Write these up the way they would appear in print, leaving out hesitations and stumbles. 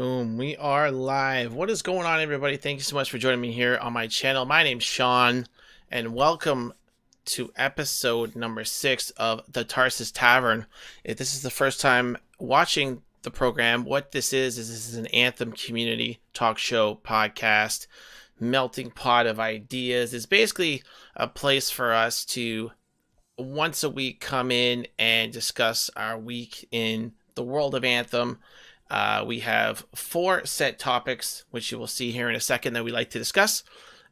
Boom, we are live. What is going on, everybody? Thank you so much for joining me here on my channel. My name's Sean, and welcome to episode number 6 of the Tarsis Tavern. If this is the first time watching the program, what this is an Anthem community talk show podcast, melting pot of ideas. It's basically a place for us to once a week come in and discuss our week in the world of Anthem. We have 4 set topics, which you will see here in a second, that we like to discuss,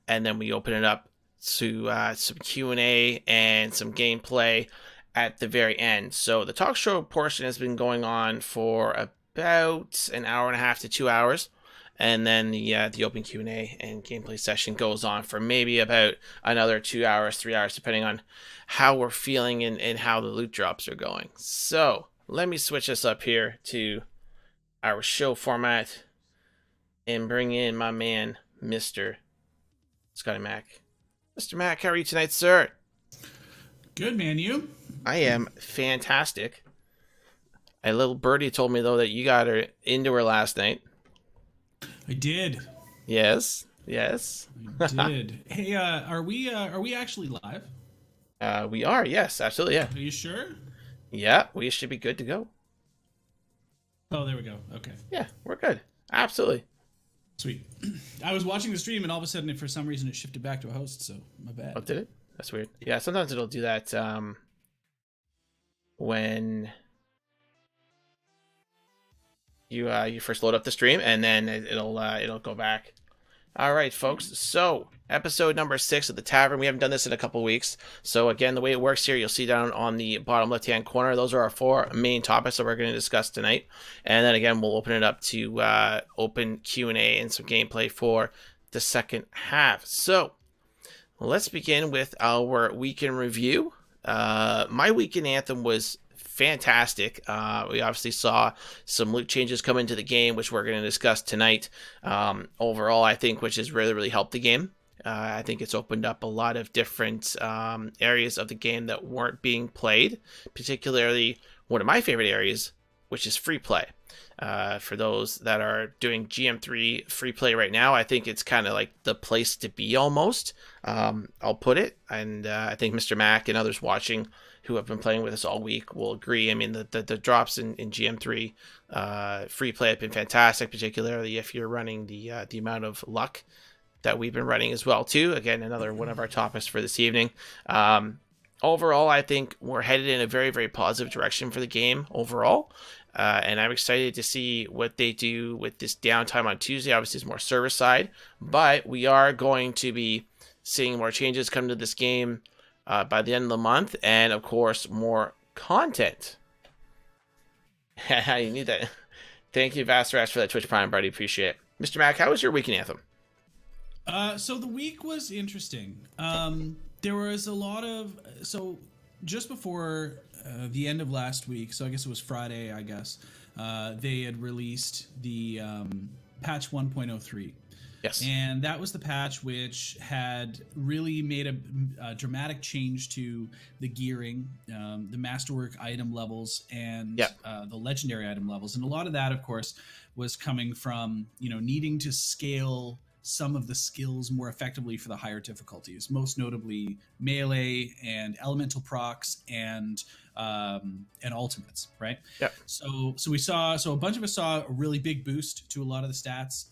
and then we open it up to some Q&A and some gameplay at the very end. So the talk show portion has been going on for about an hour and a half to 2 hours, and then the open Q&A and gameplay session goes on for maybe about another 2 hours, 3 hours, depending on how we're feeling and how the loot drops are going. So let me switch this up here to our show format and bring in my man, Mr. Scotty Mac. Mr. Mac, how are you tonight, sir? Good, man. You? I am fantastic. A little birdie told me, though, that you got her into her last night. I did. Yes. I did. Hey, are we actually live? We are, yes, absolutely, yeah. Are you sure? Yeah, we should be good to go. Oh, there we go. Okay. Yeah, we're good. Absolutely. Sweet. I was watching the stream and all of a sudden, for some reason, it shifted back to a host, so my bad. Oh, did it? That's weird. Yeah, sometimes it'll do that when you first load up the stream, and then it'll go back. All right, folks. So episode number 6 of the Tavern. We haven't done this in a couple weeks. So again, the way it works here, you'll see down on the bottom left-hand corner, those are our 4 main topics that we're going to discuss tonight. And then again, we'll open it up to open Q&A and some gameplay for the second half. So let's begin with our week in review. My week in Anthem was fantastic. We obviously saw some loot changes come into the game, which we're going to discuss tonight. Overall, I think, which has really helped the game. I think it's opened up a lot of different areas of the game that weren't being played, particularly one of my favorite areas, which is free play. For those that are doing GM3 free play right now, I think it's kind of like the place to be almost. I'll put it, and I think Mr. Mac and others watching who have been playing with us all week will agree. I mean, the drops in GM3 free play have been fantastic, particularly if you're running the amount of luck that we've been running as well too. Again, another one of our topics for this evening. Overall, I think we're headed in a very positive direction for the game overall. And I'm excited to see what they do with this downtime on Tuesday. Obviously, it's more server side, but we are going to be seeing more changes come to this game by the end of the month, and of course, more content. You need that. Thank you, Vastrash, for that Twitch Prime, buddy. Appreciate it. Mr. Mac, how was your week in Anthem? So the week was interesting. There was a lot of... So just before the end of last week, so I guess it was Friday, they had released the patch 1.03. Yes. And that was the patch which had really made a dramatic change to the gearing, the masterwork item levels, and the legendary item levels. And a lot of that, of course, was coming from, needing to scale some of the skills more effectively for the higher difficulties, most notably melee and elemental procs and ultimates, right? Yep. So a bunch of us saw a really big boost to a lot of the stats,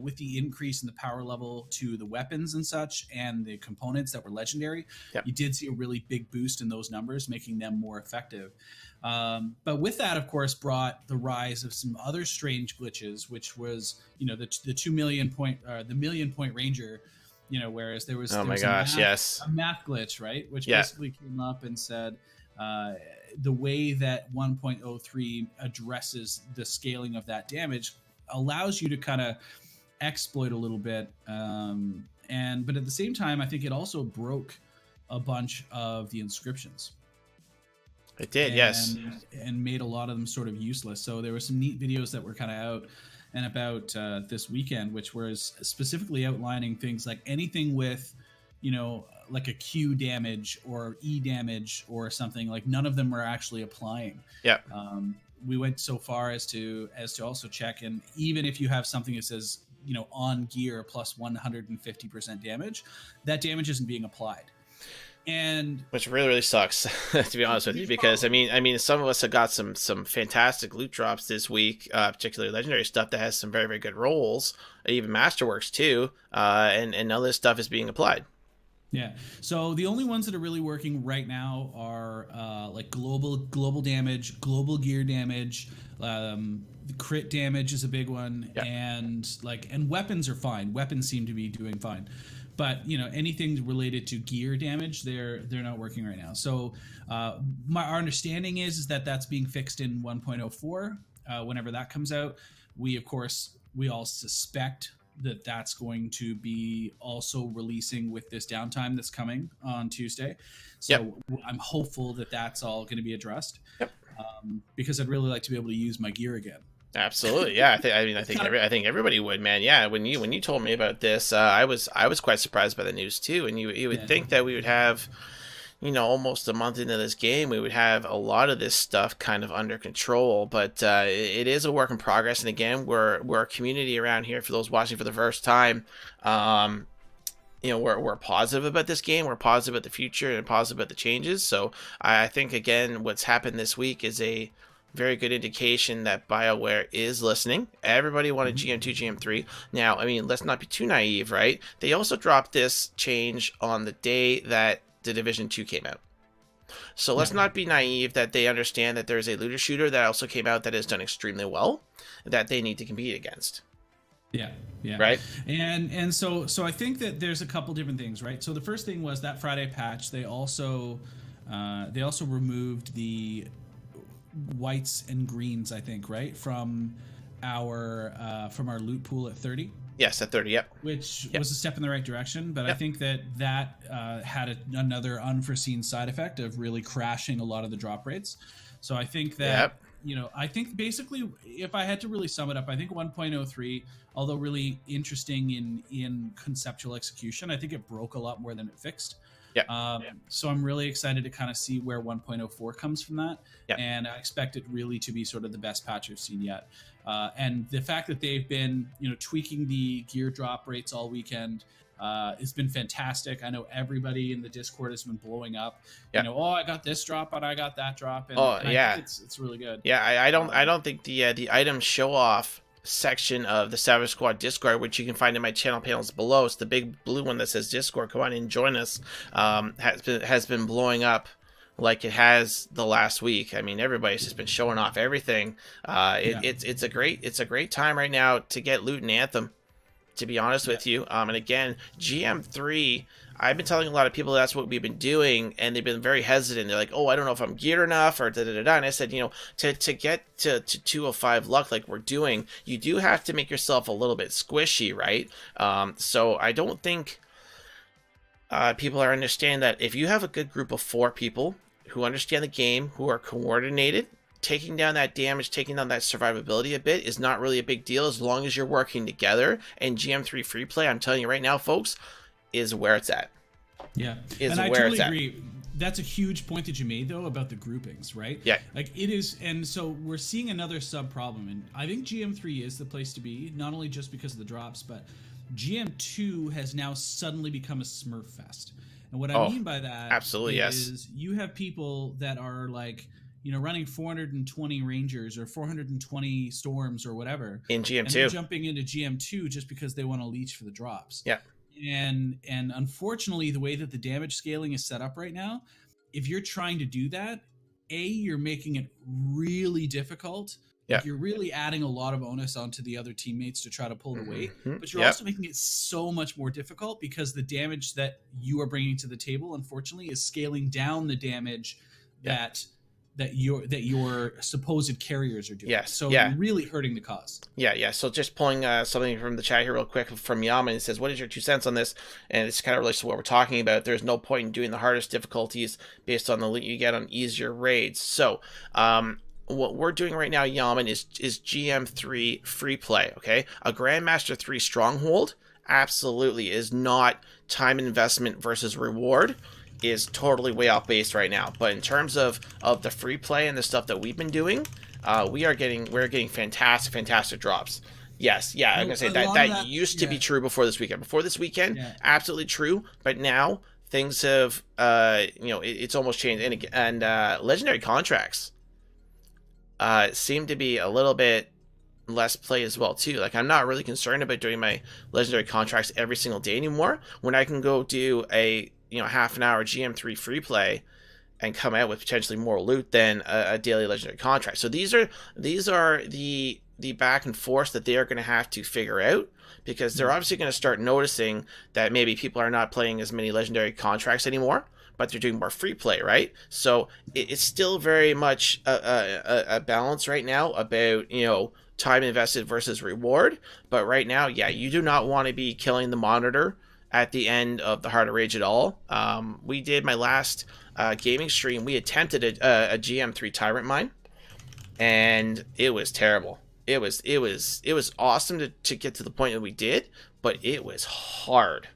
with the increase in the power level to the weapons and such, and the components that were legendary. Yep. You did see a really big boost in those numbers, making them more effective. But with that, of course, brought the rise of some other strange glitches, which was, the 2 million point, the million point ranger, whereas there was, a math glitch, right? Which basically came up and said, the way that 1.03 addresses the scaling of that damage allows you to kind of exploit a little bit. But at the same time, I think it also broke a bunch of the inscriptions. It did, yes. And made a lot of them sort of useless. So there were some neat videos that were kind of out and about this weekend, which was specifically outlining things like anything with, like a Q damage or E damage or something, like none of them were actually applying. Yeah. we went so far as to also check, and even if you have something that says, you know, on gear plus 150% damage, that damage isn't being applied. And which really sucks, to be honest with you, because I mean, some of us have got some fantastic loot drops this week, particularly legendary stuff that has some very good rolls, even masterworks too, and none of this stuff is being applied. Yeah. So the only ones that are really working right now are like global damage, global gear damage, the crit damage is a big one, and weapons are fine. Weapons seem to be doing fine. But, you know, anything related to gear damage, they're not working right now. So our understanding is that that's being fixed in 1.04 whenever that comes out. We all suspect that that's going to be also releasing with this downtime that's coming on Tuesday. So I'm hopeful that that's all going to be addressed, because I'd really like to be able to use my gear again. Absolutely, yeah. I think everybody would, man. Yeah, when you told me about this, I was quite surprised by the news too. And you would think that we would have, you know, almost a month into this game, we would have a lot of this stuff kind of under control. But it is a work in progress. And again, we're a community around here. For those watching for the first time, you know, we're positive about this game. We're positive about the future and positive about the changes. So I think again, what's happened this week is a very good indication that BioWare is listening. Everybody wanted GM2, GM3. Now, I mean, let's not be too naive, right? They also dropped this change on the day that the Division 2 came out. So let's not be naive that they understand that there's a looter shooter that also came out that has done extremely well, that they need to compete against. Yeah. Right. And so I think that there's a couple different things, right? So the first thing was that Friday patch. They also removed the whites and greens, I think, right, from our loot pool at 30. Yes, at 30. Yep. Which was a step in the right direction, but I think that had another unforeseen side effect of really crashing a lot of the drop rates. So I think that you know, I think basically, if I had to really sum it up, I think 1.03, although really interesting in conceptual execution, I think it broke a lot more than it fixed. So I'm really excited to kind of see where 1.04 comes from that. And I expect it really to be sort of the best patch I've seen yet. And the fact that they've been, you know, tweaking the gear drop rates all weekend, it's been fantastic. I know everybody in the Discord has been blowing up. You know, I got this drop and I got that drop. And, I think it's really good. I don't think the item show off section of the Savage Squad Discord, which you can find in my channel panels below. It's the big blue one that says Discord. Come on and join us. Has been blowing up like it has the last week. I mean, everybody's just been showing off everything. It's a great time right now to get loot in Anthem, to be honest with you. And again, GM3, I've been telling a lot of people that's what we've been doing, and they've been very hesitant. They're like, I don't know if I'm geared enough, or da-da-da-da. And I said, you know, to get to 205 luck like we're doing, you do have to make yourself a little bit squishy, right? So I don't think people are understanding that if you have a good group of 4 people who understand the game, who are coordinated, taking down that damage, taking down that survivability a bit is not really a big deal as long as you're working together. And GM3 free play, I'm telling you right now, folks, is where it's at. Yeah. And I totally agree. That's a huge point that you made, though, about the groupings, right? Yeah. Like it is. And so we're seeing another sub problem. And I think GM3 is the place to be, not only just because of the drops, but GM2 has now suddenly become a Smurf fest. And what I mean by that is you have people that are like, you know, running 420 Rangers or 420 Storms or whatever in GM2, and they're jumping into GM2 just because they want to leech for the drops. Yeah. And unfortunately, the way that the damage scaling is set up right now, if you're trying to do that, you're making it really difficult. Yeah. Like you're really adding a lot of onus onto the other teammates to try to pull the weight, but you're also making it so much more difficult because the damage that you are bringing to the table, unfortunately, is scaling down the damage that your supposed carriers are doing. Yes. So you're really hurting the cause. Yeah. So just pulling something from the chat here real quick from Yaman. It says, what is your 2 cents on this? And it's kind of relates to what we're talking about. There's no point in doing the hardest difficulties based on the loot you get on easier raids. So what we're doing right now, Yaman, is GM3 free play, okay? A Grandmaster 3 Stronghold absolutely is not time investment versus reward. Is totally way off base right now. But in terms of the free play and the stuff that we've been doing, we're getting fantastic drops. Yes, yeah, I'm gonna say that used to be true before this weekend. Before this weekend, absolutely true. But now things have, it's almost changed. And legendary contracts seem to be a little bit less play as well too. Like, I'm not really concerned about doing my legendary contracts every single day anymore. When I can go do a half an hour GM3 free play and come out with potentially more loot than a daily legendary contract. So these are the back and forth that they are going to have to figure out, because they're obviously going to start noticing that maybe people are not playing as many legendary contracts anymore, but they're doing more free play, right? So it's still very much a balance right now about, time invested versus reward. But right now, yeah, you do not want to be killing the monitor at the end of the Heart of Rage at all. We did my last gaming stream. We attempted a GM3 Tyrant Mine, and it was terrible. It was awesome to get to the point that we did, but it was hard.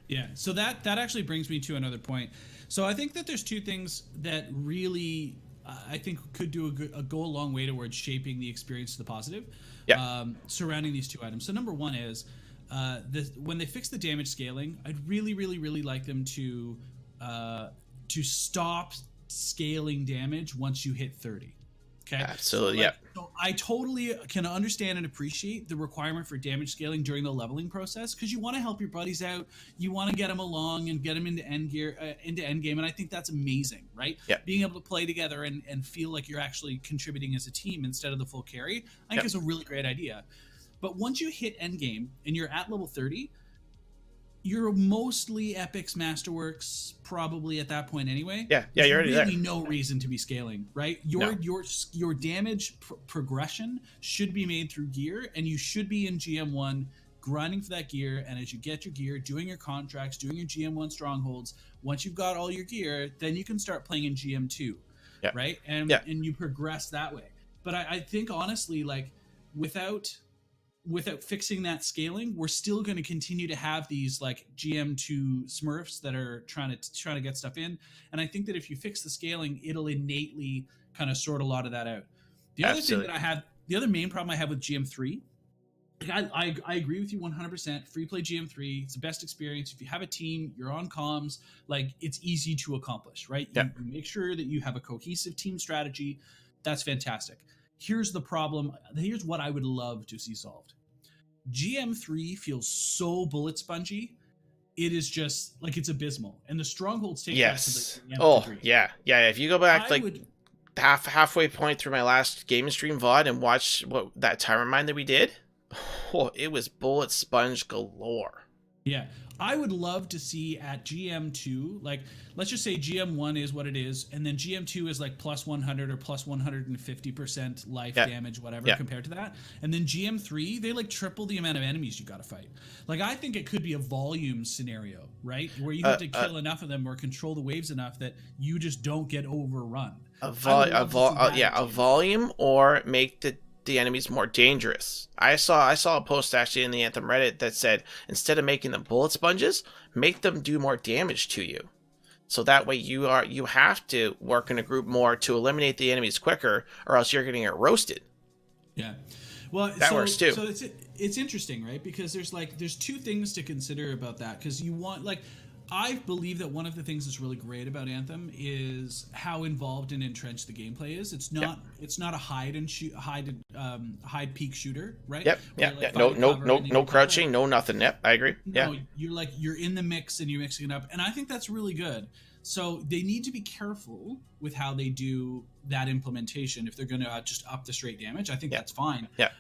Yeah. So that actually brings me to another point. So I think that there's two things that really I think could go a long way towards shaping the experience to the positive. Yeah. Surrounding these two items. So number one is when they fix the damage scaling, I'd really, really, really like them to stop scaling damage once you hit 30. Okay. Absolutely. So, yeah. So I totally can understand and appreciate the requirement for damage scaling during the leveling process, because you want to help your buddies out. You want to get them along and get them into end game. And I think that's amazing, right? Yeah. Being able to play together and feel like you're actually contributing as a team instead of the full carry, I think is a really great idea. But once you hit end game and you're at level 30, you're mostly Epic's Masterworks probably at that point anyway. Yeah, you're already really there. No reason to be scaling, right? Your damage progression should be made through gear, and you should be in GM1 grinding for that gear. And as you get your gear, doing your contracts, doing your GM1 strongholds, once you've got all your gear, then you can start playing in GM2, right? And you progress that way. But I think honestly, like without fixing that scaling, we're still going to continue to have these like GM2 Smurfs that are trying to get stuff in. And I think that if you fix the scaling, it'll innately kind of sort a lot of that out. The other main problem I have with GM3, I agree with you 100%. Free play GM3, it's the best experience. If you have a team, you're on comms, like it's easy to accomplish, right? You make sure that you have a cohesive team strategy. That's fantastic. Here's the problem. Here's what I would love to see solved. GM3 feels so bullet spongy. It is just like it's abysmal. And the strongholds take back to the Oh, yeah. If you go back halfway point through my last game stream VOD and watch that Tyrant Mine that we did, it was bullet sponge galore. Yeah. I would love to see at GM2, like, let's just say GM1 is what it is, and then GM2 is like plus 100 or plus 150% life damage, whatever, compared to that. And then GM3, they like triple the amount of enemies you got to fight. Like, I think it could be a volume scenario, right? Where you have to kill enough of them or control the waves enough that you just don't get overrun. A volume, or make the enemies more dangerous. I saw a post actually in the Anthem Reddit that said, instead of making them bullet sponges, make them do more damage to you. So that way you have to work in a group more to eliminate the enemies quicker, or else you're getting it roasted. Yeah. Well, that works too. So it's interesting, right? Because there's two things to consider about that, because you want, like, I believe that one of the things that's really great about Anthem is how involved and entrenched the gameplay is. It's not a hide peek shooter, right? No crouching, no nothing. Yep, I agree. No, you're in the mix and you're mixing it up, and I think that's really good. So they need to be careful with how they do that implementation. If they're going to just up the straight damage, I think that's fine. Yeah.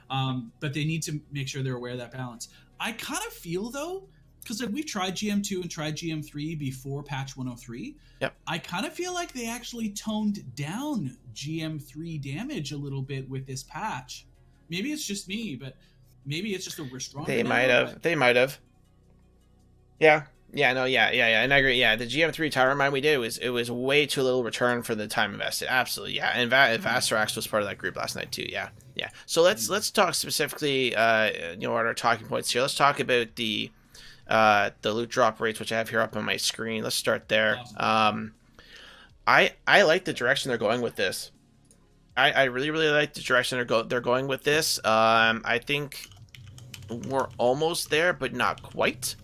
But they need to make sure they're aware of that balance. I kind of feel though, because we've tried GM2 and tried GM3 before patch 103. Yep. I kind of feel like they actually toned down GM3 damage a little bit with this patch. Maybe it's just me, but maybe it's just a stronger. They might have. Yeah. And I agree. Yeah, the GM3 Tower Mine we did it was way too little return for the time invested. Absolutely, yeah. And Vassarax was part of that group last night too. Yeah. So let's talk specifically. What our talking points here. Let's talk about the loot drop rates, which I have here up on my screen. Let's start there. Awesome. I like the direction they're going with this. I really really like the direction they're going with this. I think we're almost there, but not quite.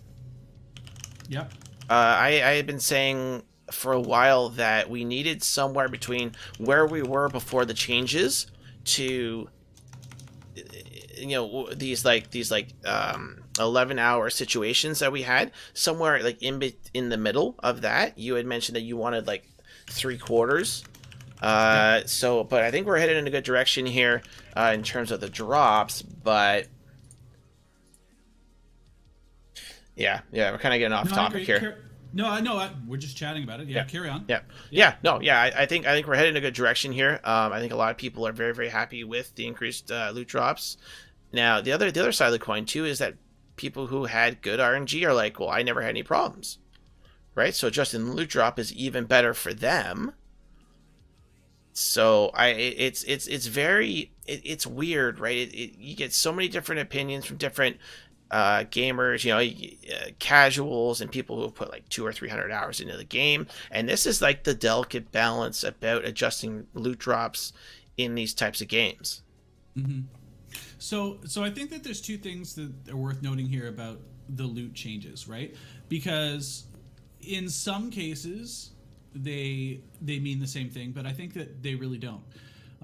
Yep. I had been saying for a while that we needed somewhere between where we were before the changes to, these 11-hour situations that we had, somewhere like in the middle of that. You had mentioned that you wanted like 3/4. Yep. But I think we're headed in a good direction here in terms of the drops. But yeah, we're kind of getting off No, I topic agree. here. No, I know. We're just chatting about it. Yeah, Yeah. carry on. Yeah. Yeah. Yeah. No. Yeah. I think we're headed in a good direction here. I think a lot of people are very very happy with the increased loot drops. Now the other side of the coin too is that people who had good RNG are like, well, I never had any problems, right? So adjusting the loot drop is even better for them. So it's weird, right? You get so many different opinions from different gamers, casuals and people who put like 200 or 300 hours into the game. And this is like the delicate balance about adjusting loot drops in these types of games. Mm-hmm. So I think that there's two things that are worth noting here about the loot changes, right? Because in some cases they mean the same thing, but I think that they really don't.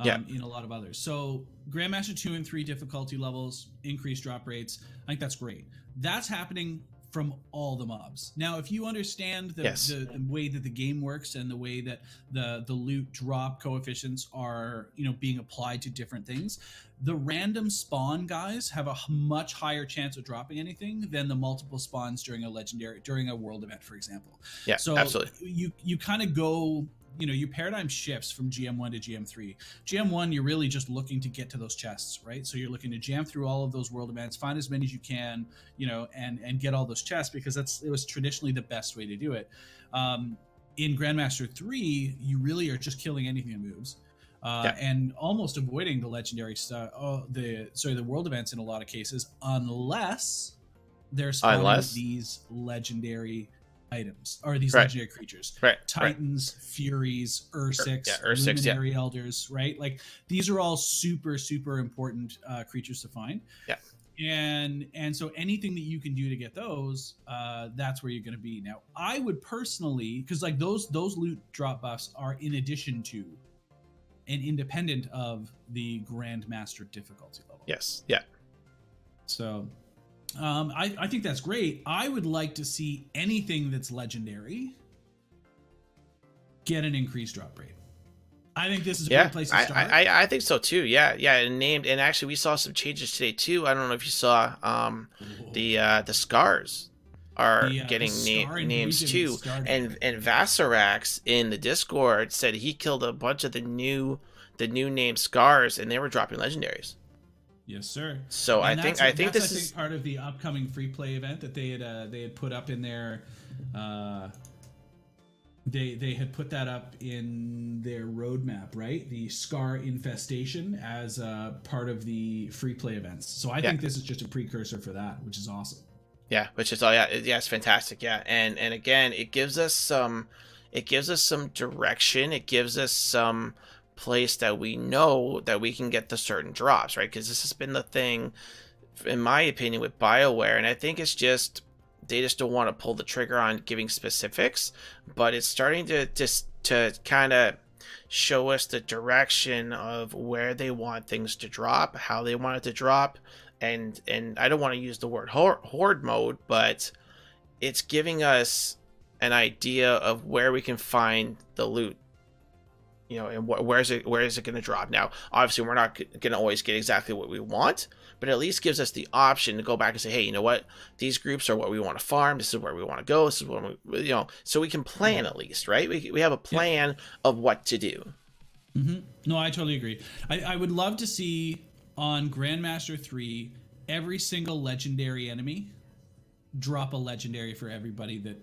Yeah. In a lot of others. So Grandmaster 2 and 3 difficulty levels, increased drop rates. I think that's great. That's happening from all the mobs. Now, if you understand the way that the game works and the way that the loot drop coefficients are, being applied to different things, the random spawn guys have a much higher chance of dropping anything than the multiple spawns during a world event, for example. Yeah, so absolutely. You kind of go, your paradigm shifts from GM1 to GM3. GM1, you're really just looking to get to those chests, right? So you're looking to jam through all of those world events, find as many as you can, and get all those chests, because it was traditionally the best way to do it. In Grandmaster 3, you really are just killing anything that moves. And almost avoiding the legendary stuff, the world events in a lot of cases, unless they're spawning these legendary items or these legendary creatures, Titans, Furies, Ursix, Luminary Elders, right? Like these are all super super important creatures to find. And so anything that you can do to get those, that's where you're going to be. Now I would personally, because like those loot drop buffs are in addition to and independent of the Grandmaster difficulty level. So I think that's great. I would like to see anything that's legendary get an increased drop rate. I think this is a great place to start. I think so too. Yeah. And actually we saw some changes today too. I don't know if you saw the scars are getting names too. And Vassarax in the Discord said he killed a bunch of the new name scars and they were dropping legendaries. Yes, sir. So I think this is part of the upcoming free play event that they had put up in their they had put that up in their roadmap, right? The Scar Infestation as part of the free play events. So I think this is just a precursor for that, which is awesome. Yeah, which is it's fantastic. Yeah, and again, it gives us some direction. It gives us some place that we know that we can get the certain drops, right? Because this has been the thing, in my opinion, with BioWare, and I think it's just they just don't want to pull the trigger on giving specifics, but it's starting to kind of show us the direction of where they want things to drop, how they want it to drop, and I don't want to use the word horde mode, but it's giving us an idea of where we can find the loot, and where is it going to drop. Now obviously we're not going to always get exactly what we want, but at least gives us the option to go back and say, hey, you know what, these groups are what we want to farm, this is where we want to go, this is what we, so we can plan at least, right? We have a plan of what to do. No, I totally agree. I would love to see on Grandmaster 3 every single legendary enemy drop a legendary for everybody that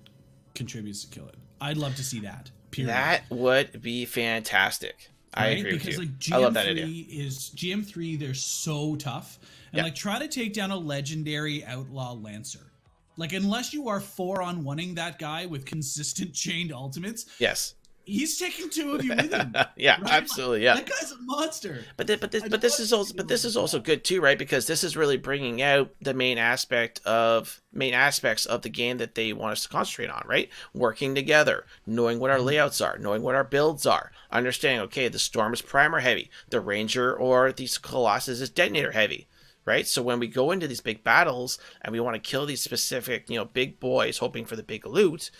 contributes to kill it. I'd love to see that. Period. That would be fantastic. Right? I agree with you. Like GM3 I love that idea. GM3, they're so tough. And like try to take down a legendary outlaw lancer. Like unless you are 4-on-1ing that guy with consistent chained ultimates. Yes. He's taking 2 of you with him. Yeah, Right? absolutely. Yeah. That guy's a monster. This is also good too, right? Because this is really bringing out the main aspects of the game that they want us to concentrate on, right? Working together, knowing what our layouts are, knowing what our builds are, understanding, okay, the storm is primer heavy, the ranger or these colossus is detonator heavy, right? So when we go into these big battles and we want to kill these specific, big boys, hoping for the big loot,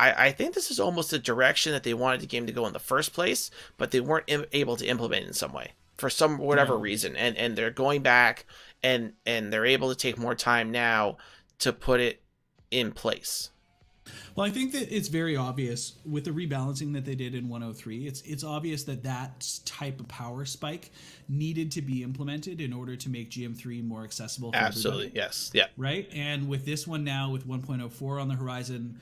I think this is almost the direction that they wanted the game to go in the first place, but they weren't able to implement it in some way for some whatever reason, and they're going back and they're able to take more time now to put it in place. Well, I think that it's very obvious with the rebalancing that they did in 103. It's obvious that type of power spike needed to be implemented in order to make GM3 more accessible for Absolutely, everybody. yes, yeah. Right, and with this one now, with 1.04 on the horizon,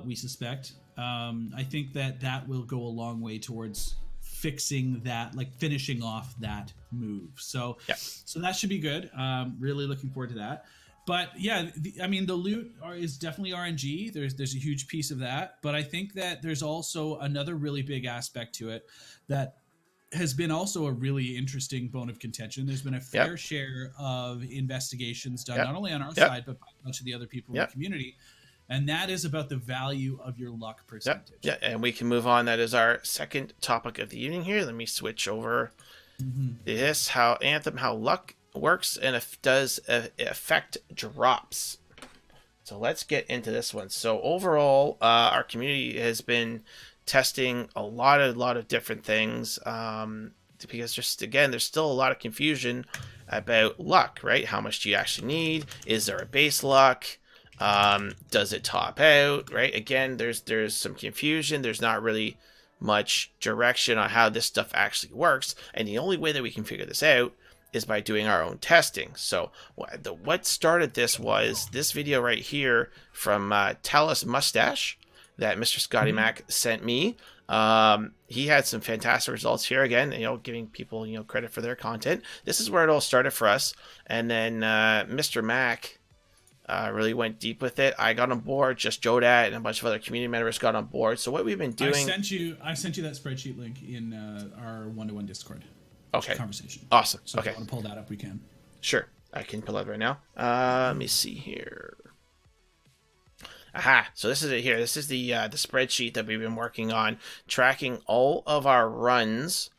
we suspect. I think that will go a long way towards fixing that, like finishing off that move. So, so that should be good. Really looking forward to that. But yeah, the loot is definitely RNG. There's a huge piece of that. But I think that there's also another really big aspect to it that has been also a really interesting bone of contention. There's been a fair share of investigations done, not only on our side, but by a bunch of the other people in the community. And that is about the value of your luck percentage. Yeah, and we can move on. That is our second topic of the evening here. Let me switch over this, how luck works and does affect drops. So let's get into this one. So overall, our community has been testing a lot of different things, because there's still a lot of confusion about luck, right? How much do you actually need? Is there a base luck? Does it top out, right? Again, there's some confusion. There's not really much direction on how this stuff actually works, and the only way that we can figure this out is by doing our own testing. So what started this was this video right here from Talus Mustache that Mr. Scotty Mac sent me. He had some fantastic results here again, giving people credit for their content. This is where it all started for us, and then Mr. Mac really went deep with it. I got on board, just Jodat and a bunch of other community members got on board. So what we've been doing, I sent you that spreadsheet link in our 1-to-1 Discord. Okay. Conversation. Awesome. So okay. If you want to pull that up, we can. Sure. I can pull it right now. Let me see here. Aha. So this is it here. This is the spreadsheet that we've been working on, tracking all of our runs.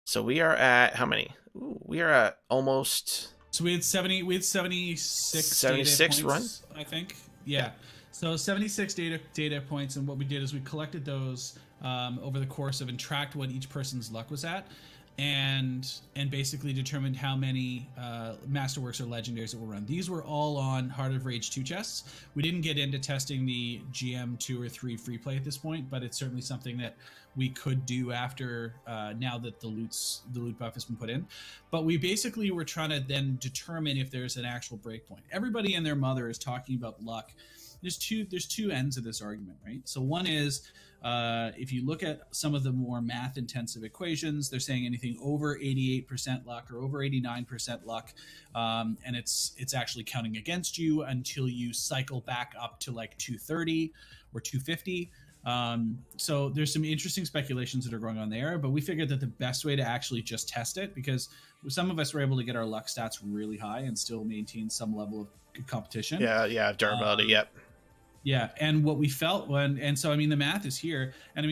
So we are at how many? Ooh, we are at almost. So we had 76 76 runs, I think. Yeah. So 76 data points, and what we did is we collected those over the course of and tracked what each person's luck was at, and basically determined how many masterworks or legendaries that were run. These were all on Heart of Rage 2 chests. We didn't get into testing the GM 2 or 3 free play at this point, but it's certainly something that we could do after now that the loot buff has been put in. But we basically were trying to then determine if there's an actual breakpoint. Everybody and their mother is talking about luck. There's two ends of this argument, right? So one is if you look at some of the more math intensive equations, they're saying anything over 88% luck or over 89% luck, and it's actually counting against you until you cycle back up to like 230 or 250. So there's some interesting speculations that are going on there, but we figured that the best way to actually just test it, because some of us were able to get our luck stats really high and still maintain some level of competition. Yeah, durability. Yep. Yeah, and what we felt and so the math is here, and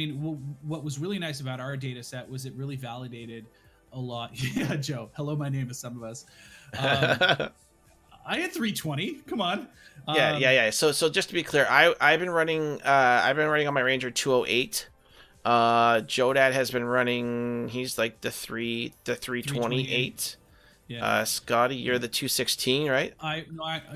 what was really nice about our data set was it really validated a lot. Yeah, Joe. Hello, my name is some of us. I had 320. Come on. Yeah. So just to be clear, I've been running on my Ranger 208. Jodat has been running. He's like the 328. Yeah. Scotty, you're the 216, right?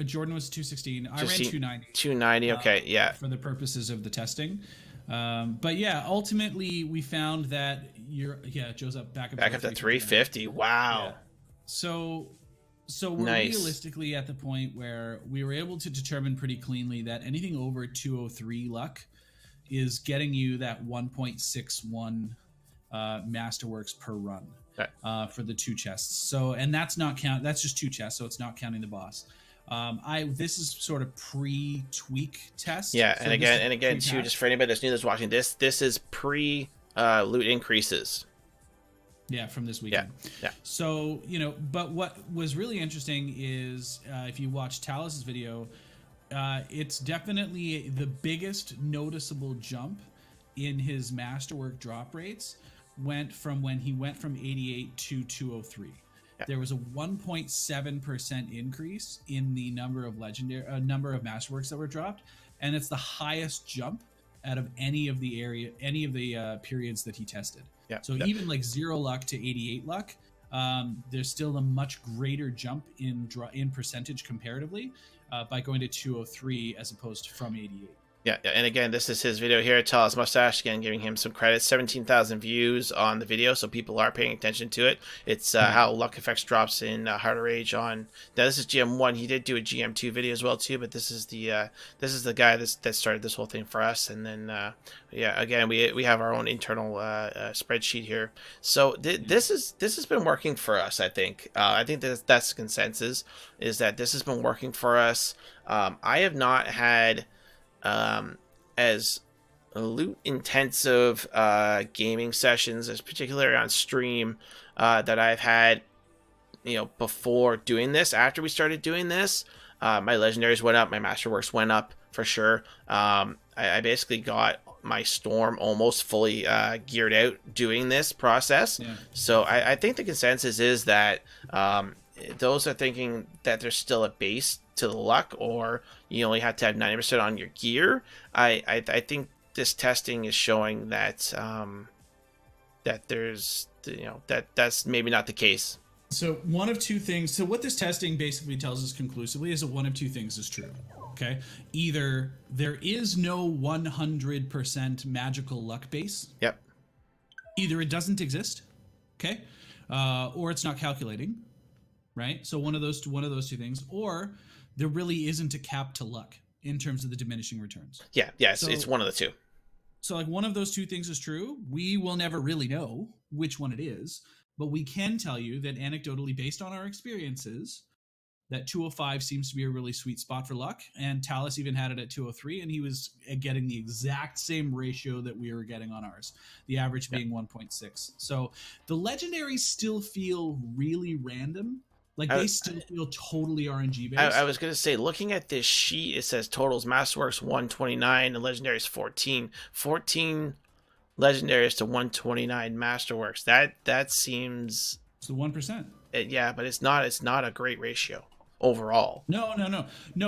Jordan was 216. I ran 290. 290. Okay, yeah. For the purposes of the testing, but yeah, ultimately we found that Joe's back up to 350. Wow. Yeah. So we're realistically at the point where we were able to determine pretty cleanly that anything over 203 luck is getting you that 1.61 masterworks per run. For the 2 chests. So, and that's just 2 chests, so it's not counting the boss. This is sort of pre-tweak test. Yeah, So and this is again too, pre-patch. just for anybody that's new that's watching this is pre loot increases. Yeah, from this Yeah, weekend. yeah, So, but what was really interesting is if you watch Talus's video, it's definitely the biggest noticeable jump in his masterwork drop rates went from when he went from 88 to 203. yeah. There was a 1.7% increase in the number of masterworks that were dropped, and it's the highest jump out of any of the periods that he tested. Yeah. So even like 0 luck to 88 luck, there's still a much greater jump in percentage comparatively by going to 203 as opposed to from 88. Yeah, and again, this is his video here. Talis Mustache, again, giving him some credit. 17,000 views on the video, so people are paying attention to it. It's how luck effects drops in Harder Age on. Now, this is GM1. He did do a GM2 video as well too, but this is the guy that started this whole thing for us. And then yeah, again, we have our own internal spreadsheet here. So this has been working for us. I think that's the consensus, is that this has been working for us. I have not had as loot intensive gaming sessions, as particularly on stream, that I've had, before doing this. After we started doing this, my legendaries went up, my masterworks went up for sure. I basically got my storm almost fully geared out doing this process. Yeah. So I think the consensus is that those are thinking that there's still a base to the luck, or you only have to have 90% on your gear. I think this testing is showing that that there's that's maybe not the case. So one of two things. So what this testing basically tells us conclusively is that one of two things is true. Okay, either there is no 100% magical luck base. Yep. Either it doesn't exist, okay, or it's not calculating, right? So one of those two things, or there really isn't a cap to luck in terms of the diminishing returns. Yeah, it's one of the two. So like one of those two things is true. We will never really know which one it is, but we can tell you that anecdotally, based on our experiences, that 205 seems to be a really sweet spot for luck. And Talus even had it at 203, and he was getting the exact same ratio that we were getting on ours, the average being 1.6. So the legendaries still feel really random. Like they still feel totally RNG based. I was going to say, looking at this sheet, it says totals Masterworks 129 and Legendaries 14. 14 Legendaries to 129 Masterworks. That seems... It's the 1%. Yeah, but it's not a great ratio overall. No,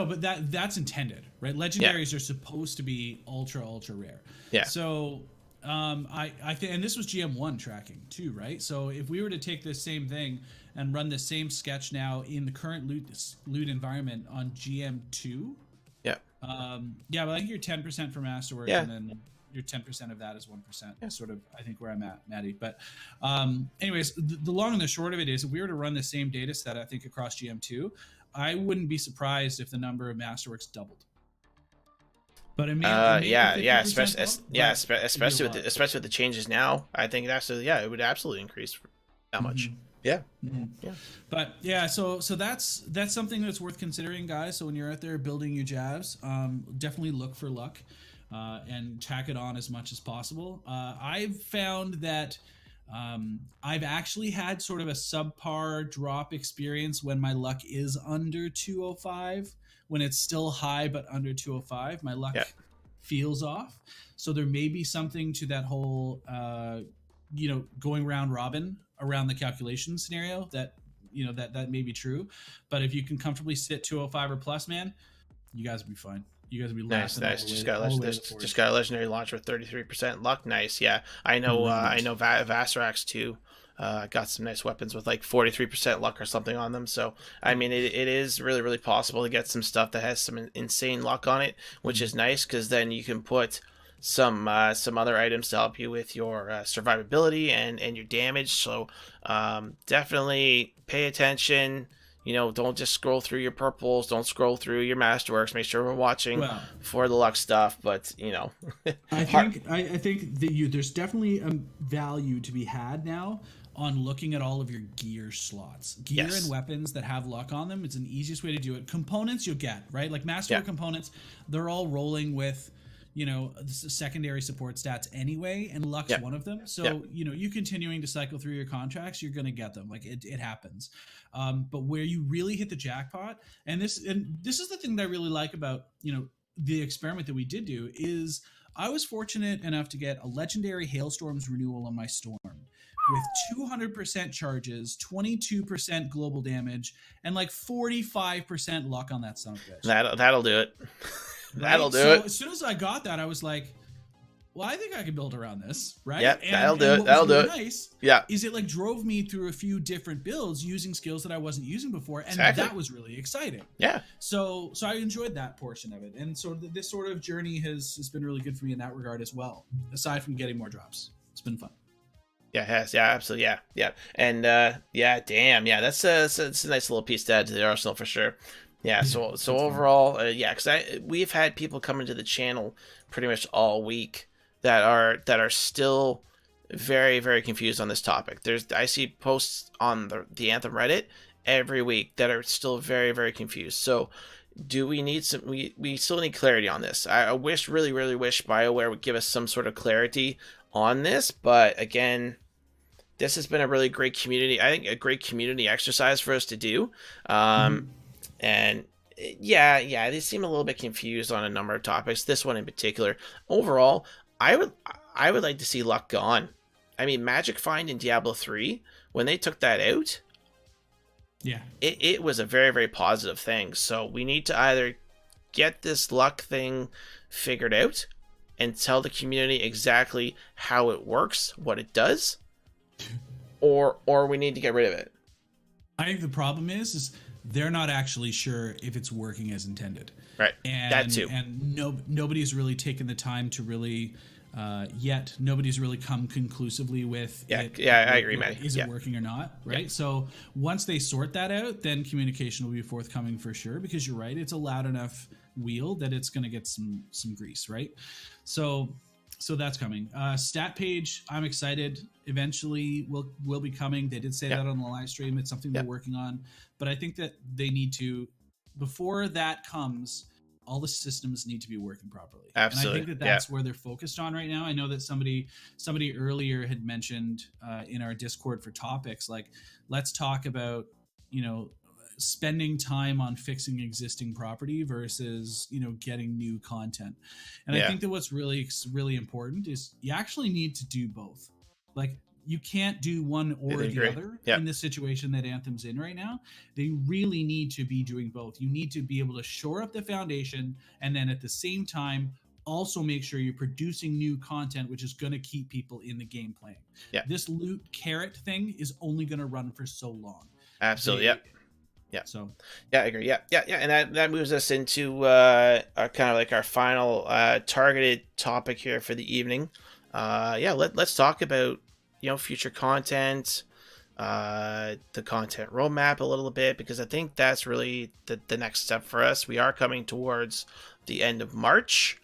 but that's intended, right? Legendaries are supposed to be ultra rare. Yeah. So I think, and this was GM1 tracking too, right? So if we were to take this same thing and run the same sketch now in the current loot environment on GM2, but I think you're 10% for Masterworks, and then your 10% of that is 1%. Sort of, I think, where I'm at, Maddie. But anyways, the long and the short of it is, if we were to run the same data set, I think across GM2, I wouldn't be surprised if the number of Masterworks doubled. But especially with the changes now. I think it would absolutely increase that much. Yeah. But yeah, so that's something that's worth considering, guys. So when you're out there building your jabs, definitely look for luck and tack it on as much as possible. I've found that I've actually had sort of a subpar drop experience when my luck is under 205. When it's still high but under 205, my luck feels off. So there may be something to that whole going round robin around the calculation scenario that that may be true. But if you can comfortably sit 205 or plus, man, you guys will be fine. You guys will be nice. Just got a legendary launch with 33% luck. Nice. Yeah, I know. I know Vasarax too. Got some nice weapons with like 43% luck or something on them. So I mean, it is really, really possible to get some stuff that has some insane luck on it, which is nice, because then you can put some other items to help you with your survivability and your damage. So definitely pay attention. Don't just scroll through your purples. Don't scroll through your masterworks. Make sure we're watching for the luck stuff. But I think that there's definitely a value to be had now on looking at all of your gear slots. Gear Yes. and weapons that have luck on them, it's an easiest way to do it. Components you'll get, right? Like master components, they're all rolling with, secondary support stats anyway, and luck's one of them. So, you continuing to cycle through your contracts, you're going to get them. Like it happens. But where you really hit the jackpot, and this is the thing that I really like about, the experiment that we did do, is I was fortunate enough to get a legendary Hailstorms renewal on my Storm with 200% charges, 22% global damage, and like 45% luck on that son of a bitch. That'll do it. That'll do it. As soon as I got that, I was like, well, I think I can build around this, right? Yeah, and, that'll do it. What That'll was really do it. Nice, yeah, is it like drove me through a few different builds using skills that I wasn't using before, and that was really exciting. Yeah. So I enjoyed that portion of it, and so this sort of journey has been really good for me in that regard as well. Aside from getting more drops, it's been fun. Yeah, it has. Yeah, absolutely. Yeah. And damn. Yeah, that's a nice little piece to add to the arsenal for sure. Yeah. So overall, because we've had people come into the channel pretty much all week that are still very, very confused on this topic. I see posts on the Anthem Reddit every week that are still very, very confused. So do we need some? We still need clarity on this. I really, really wish BioWare would give us some sort of clarity on this, but again, this has been a really great community. I think a great community exercise for us to do. And they seem a little bit confused on a number of topics. This one in particular. Overall, I would like to see luck gone. I mean, Magic Find in Diablo 3, when they took that out, it was a very, very positive thing. So we need to either get this luck thing figured out and tell the community exactly how it works, what it does, or we need to get rid of it. I think the problem is they're not actually sure if it's working as intended. Right. And that too. And nobody's really taken the time to really yet. Nobody's really come conclusively with I agree, man. Is it working or not? Right. Yeah. So once they sort that out, then communication will be forthcoming for sure, because you're right. It's a loud enough wheel that it's going to get some grease, right? So that's coming. Stat page, I'm excited. Eventually will be coming. They did say that on the live stream. It's something they're working on, but I think that they need to, before that comes, all the systems need to be working properly. Absolutely. And I think that's where they're focused on right now. I know that somebody earlier had mentioned in our Discord for topics, like, let's talk about, spending time on fixing existing property versus getting new content. And I think that what's really, really important is you actually need to do both. Like, you can't do one or the other in the situation that Anthem's in right now. They really need to be doing both. You need to be able to shore up the foundation, and then at the same time also make sure you're producing new content, which is going to keep people in the game playing. This loot carrot thing is only going to run for so long. Absolutely. Yeah. So I agree. Yeah. And that moves us into our kind of like our final targeted topic here for the evening. Let's talk about future content, the content roadmap a little bit, because I think that's really the next step for us. We are coming towards the end of March,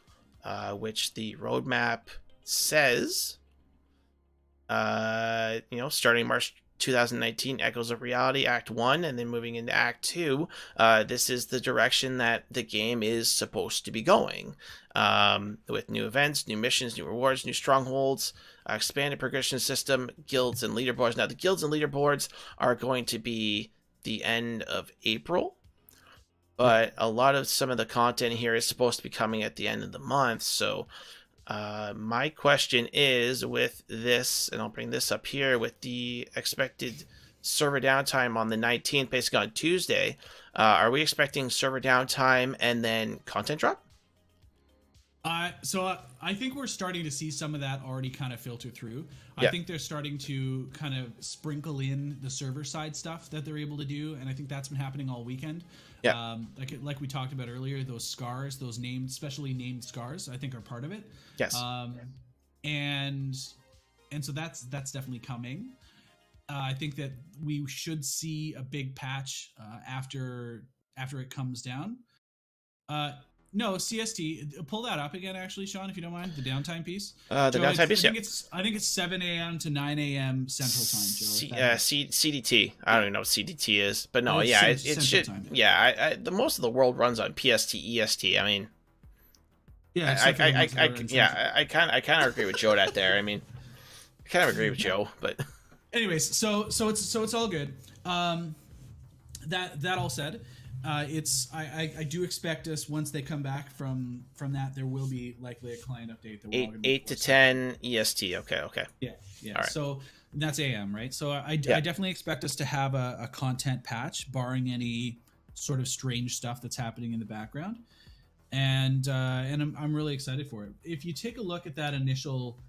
which the roadmap says, starting March 2019, Echoes of Reality, Act 1, and then moving into Act 2. This is the direction that the game is supposed to be going, with new events, new missions, new rewards, new strongholds, expanded progression system, guilds, and leaderboards. Now, the guilds and leaderboards are going to be the end of April, but a lot of some of the content here is supposed to be coming at the end of the month. So my question is, with this, and I'll bring this up here, with the expected server downtime on the 19th, basically on Tuesday, are we expecting server downtime and then content drop? So I think we're starting to see some of that already kind of filter through. I think they're starting to kind of sprinkle in the server side stuff that they're able to do, and I think that's been happening all weekend. Like we talked about earlier, those scars, those specially named scars, I think are part of it. Yes. And so that's definitely coming. I think that we should see a big patch after it comes down. No, CST. Pull that up again, actually, Sean, if you don't mind. The downtime piece. The Joe, downtime piece. I think it's 7 a.m. to 9 a.m. Central Time, Joe. CDT. I don't even know what CDT is, but no, It's yeah, it Central should. Time. Yeah, the most of the world runs on PST, EST. I mean, Yeah, I kind of agree with Joe that there. I mean, I kind of agree with Joe, but anyways, so it's all good. That all said, I do expect us, once they come back from that, there will be likely a client update that we're 8 to 10 EST. Okay. Yeah. All right. So that's AM, right? So I Yeah. definitely expect us to have a content patch, barring any sort of strange stuff that's happening in the background, and I'm really excited for it. If you take a look at that initial,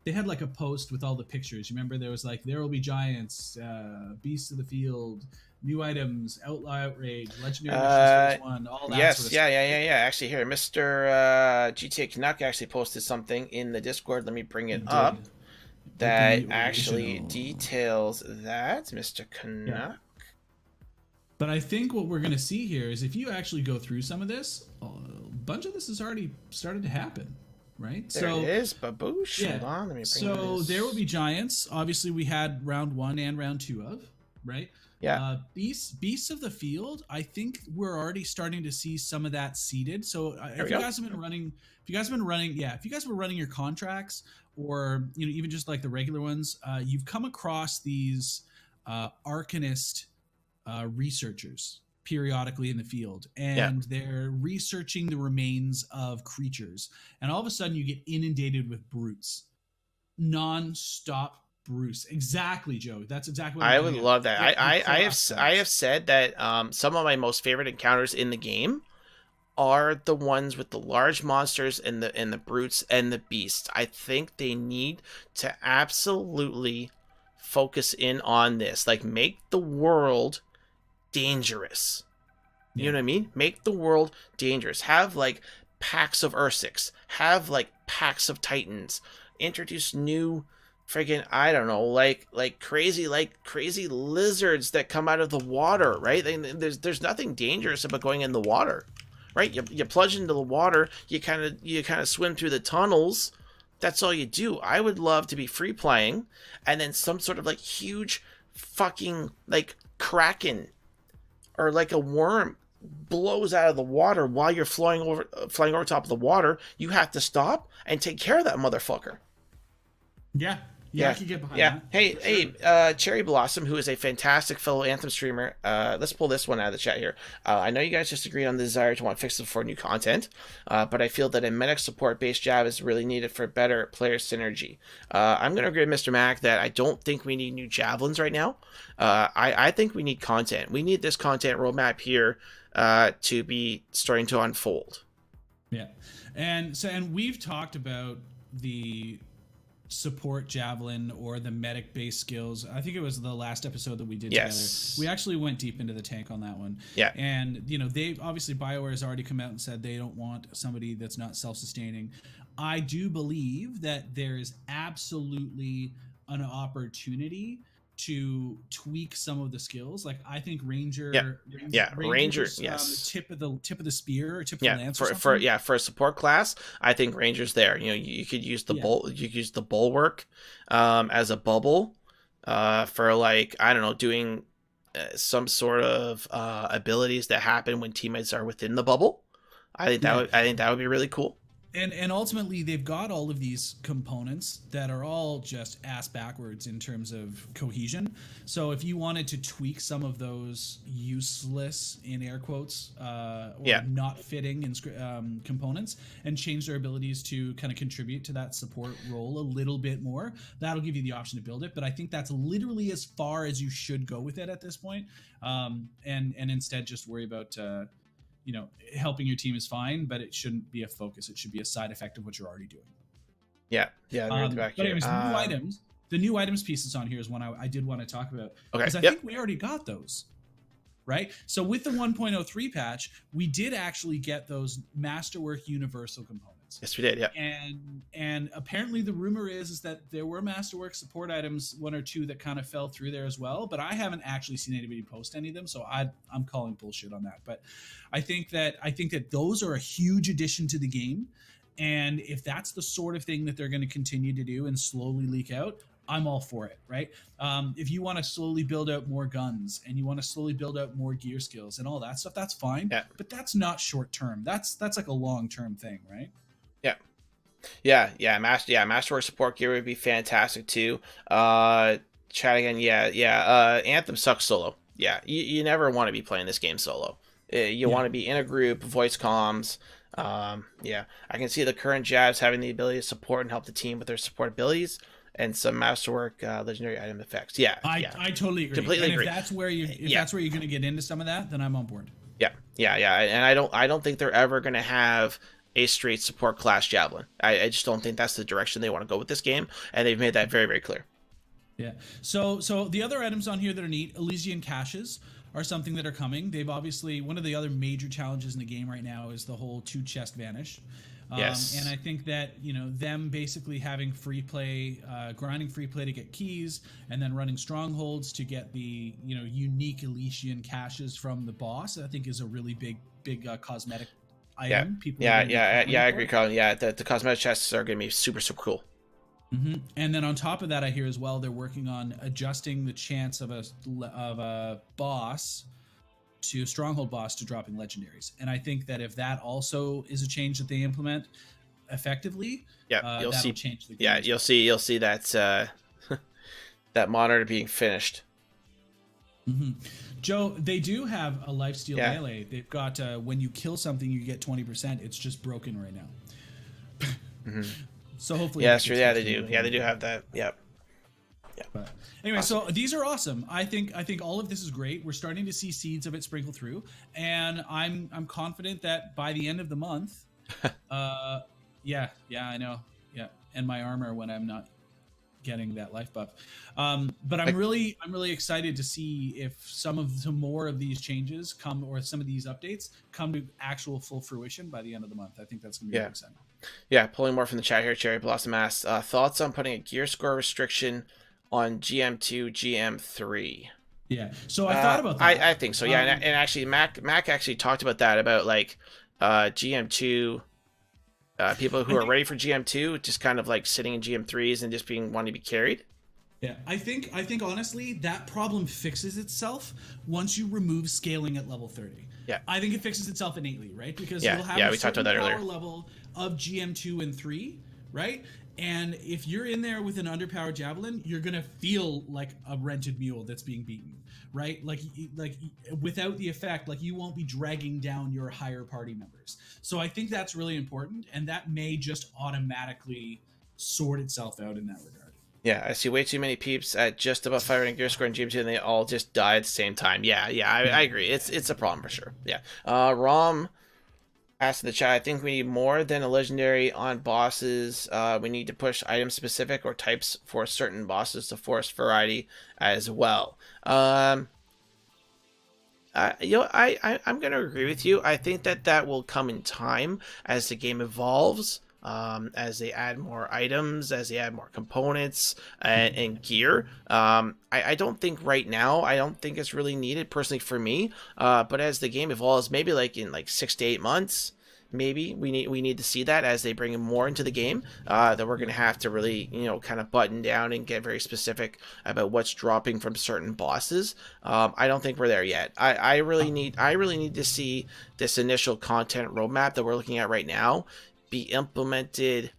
they had like a post with all the pictures. You remember there was like, there will be giants, beasts of the field, new items, outlaw outrage, legendary missions phase 1, all that yes, sort of yeah, stuff. yeah. Actually, here, Mr. GTA Canuck actually posted something in the Discord. Let me bring it up. That actually details that, Mr. Canuck. Yeah. But I think what we're going to see here is, if you actually go through some of this, a bunch of this has already started to happen, right? There it is, baboosh. Yeah. Hold on, let me bring So this. there will be giants. Obviously, we had round 1 and round 2 of, right? Yeah. Beasts of the field. I think we're already starting to see some of that seeded. So if you guys have been running your contracts, or even just like the regular ones, you've come across these arcanist researchers periodically in the field, and they're researching the remains of creatures, and all of a sudden you get inundated with brutes, non-stop brutes. Exactly, Joe. That's exactly what I would love that. I have said that some of my most favorite encounters in the game are the ones with the large monsters and the brutes and the beasts. I think they need to absolutely focus in on this. Like, make the world dangerous. You know what I mean? Make the world dangerous. Have like packs of Ursics. Have like packs of Titans. Introduce new friggin', I don't know, like crazy lizards that come out of the water, right? There's nothing dangerous about going in the water, right? You plunge into the water, you kind of swim through the tunnels. That's all you do. I would love to be free playing, and then some sort of like huge fucking like kraken or like a worm blows out of the water while you're flying over top of the water. You have to stop and take care of that motherfucker. Yeah, I can get behind that. Hey, Cherry Blossom, who is a fantastic fellow Anthem streamer. Let's pull this one out of the chat here. I know you guys just agreed on the desire to want fixes for new content, but I feel that a medic support-based job is really needed for better player synergy. I'm going to agree with Mr. Mac that I don't think we need new javelins right now. I think we need content. We need this content roadmap here to be starting to unfold. Yeah, and we've talked about the support javelin or the medic based skills. I think it was the last episode that we did together. We actually went deep into the tank on that one. Yeah. And they obviously, BioWare has already come out and said they don't want somebody that's not self-sustaining. I do believe that there is absolutely an opportunity to tweak some of the skills. Like, I think Ranger, yes, tip of the spear or tip of the lance. For a support class, I think Ranger's there. You could use the bulwark as a bubble for, like, I don't know, doing some sort of abilities that happen when teammates are within the bubble. I think that would be really cool. And ultimately, they've got all of these components that are all just ass backwards in terms of cohesion. So if you wanted to tweak some of those useless, in air quotes, or not fitting components, and change their abilities to kind of contribute to that support role a little bit more, that'll give you the option to build it. But I think that's literally as far as you should go with it at this point. And instead just worry about helping your team is fine, but it shouldn't be a focus. It should be a side effect of what you're already doing. Yeah. Back but anyways, the new items pieces on here is one I did want to talk about. Okay. Because I think we already got those, right? So with the 1.03 patch, we did actually get those Masterwork Universal components. items. Yes, we did. Yeah. And apparently the rumor is that there were Masterwork support items, 1 or 2 that kind of fell through there as well, but I haven't actually seen anybody post any of them, so I'm calling bullshit on that. But I think that those are a huge addition to the game, and if that's the sort of thing that they're going to continue to do and slowly leak out, I'm all for it, right? If you want to slowly build out more guns and you want to slowly build out more gear skills and all that stuff, that's fine. Yeah. But that's not short term. That's like a long term thing, right? Masterwork support gear would be fantastic too. Chat again. Anthem sucks solo. Yeah, you never want to be playing this game solo. You want to be in a group, voice comms. I can see the current Javs having the ability to support and help the team with their support abilities and some Masterwork legendary item effects. I totally agree. Completely agree. If that's where you're going to get into some of that, then I'm on board. Yeah. And I don't think they're ever going to have a straight support class javelin. I just don't think that's the direction they want to go with this game, and they've made that very, very clear. Yeah. So the other items on here that are neat, Elysian caches are something that are coming. They've obviously, one of the other major challenges in the game right now is the whole 2 chest vanish. Yes. And I think that, them basically having free play, grinding free play to get keys, and then running strongholds to get the, unique Elysian caches from the boss, I think is a really big cosmetic item. I agree, Colin. Yeah, the cosmetic chests are going to be super, super cool. Mm-hmm. And then on top of that, I hear as well they're working on adjusting the chance of a boss to stronghold boss to dropping legendaries. And I think that if that also is a change that they implement effectively, you'll see change the game. Yeah, you'll see that that monitor being finished. Mm-hmm. Joe, they do have a lifesteal melee. They've got when you kill something, you get 20%. It's just broken right now. Mm-hmm. So hopefully, yeah, sure. Yeah, they do. Yeah, they do have that. Yep. Yeah. But anyway, awesome. So these are awesome. I think all of this is great. We're starting to see seeds of it sprinkle through, and I'm confident that by the end of the month, I know, and my armor when I'm not getting that life buff. But I'm really excited to see if some more of these changes come, or some of these updates come to actual full fruition by the end of the month. I think that's going to be really exciting. Yeah, pulling more from the chat here. Cherry Blossom asks, thoughts on putting a gear score restriction on GM2, GM3? Yeah, so I thought about that. I think so. Yeah, and actually, Mac actually talked about that, about like GM2. People who are ready for GM2 just kind of like sitting in GM3s and just wanting to be carried. Yeah, I think honestly that problem fixes itself once you remove scaling at level 30. Yeah, I think it fixes itself innately, right? Because you'll have we talked about that earlier. Power level of GM2 and 3, right? And if you're in there with an underpowered javelin, you're gonna feel like a rented mule that's being beaten, right? Like without the effect, like you won't be dragging down your higher party members. So I think that's really important, and that may just automatically sort itself out in that regard. Yeah, I see way too many peeps at just above firing gear score in GM2, and they all just die at the same time. I agree. It's a problem for sure. Yeah. Rom asked in the chat, I think we need more than a legendary on bosses. We need to push item specific or types for certain bosses to force variety as well. I'm going to agree with you. I think that will come in time as the game evolves. As they add more items, as they add more components and gear. I don't think right now, I don't think it's really needed personally for me. But as the game evolves, maybe like in 6 to 8 months, maybe we need to see that as they bring more into the game, that we're going to have to really, kind of button down and get very specific about what's dropping from certain bosses. I don't think we're there yet. I really need to see this initial content roadmap that we're looking at right now be implemented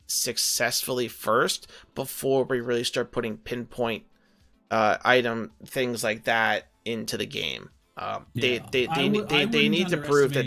successfully first before we really start putting pinpoint item things like that into the game. They need to prove that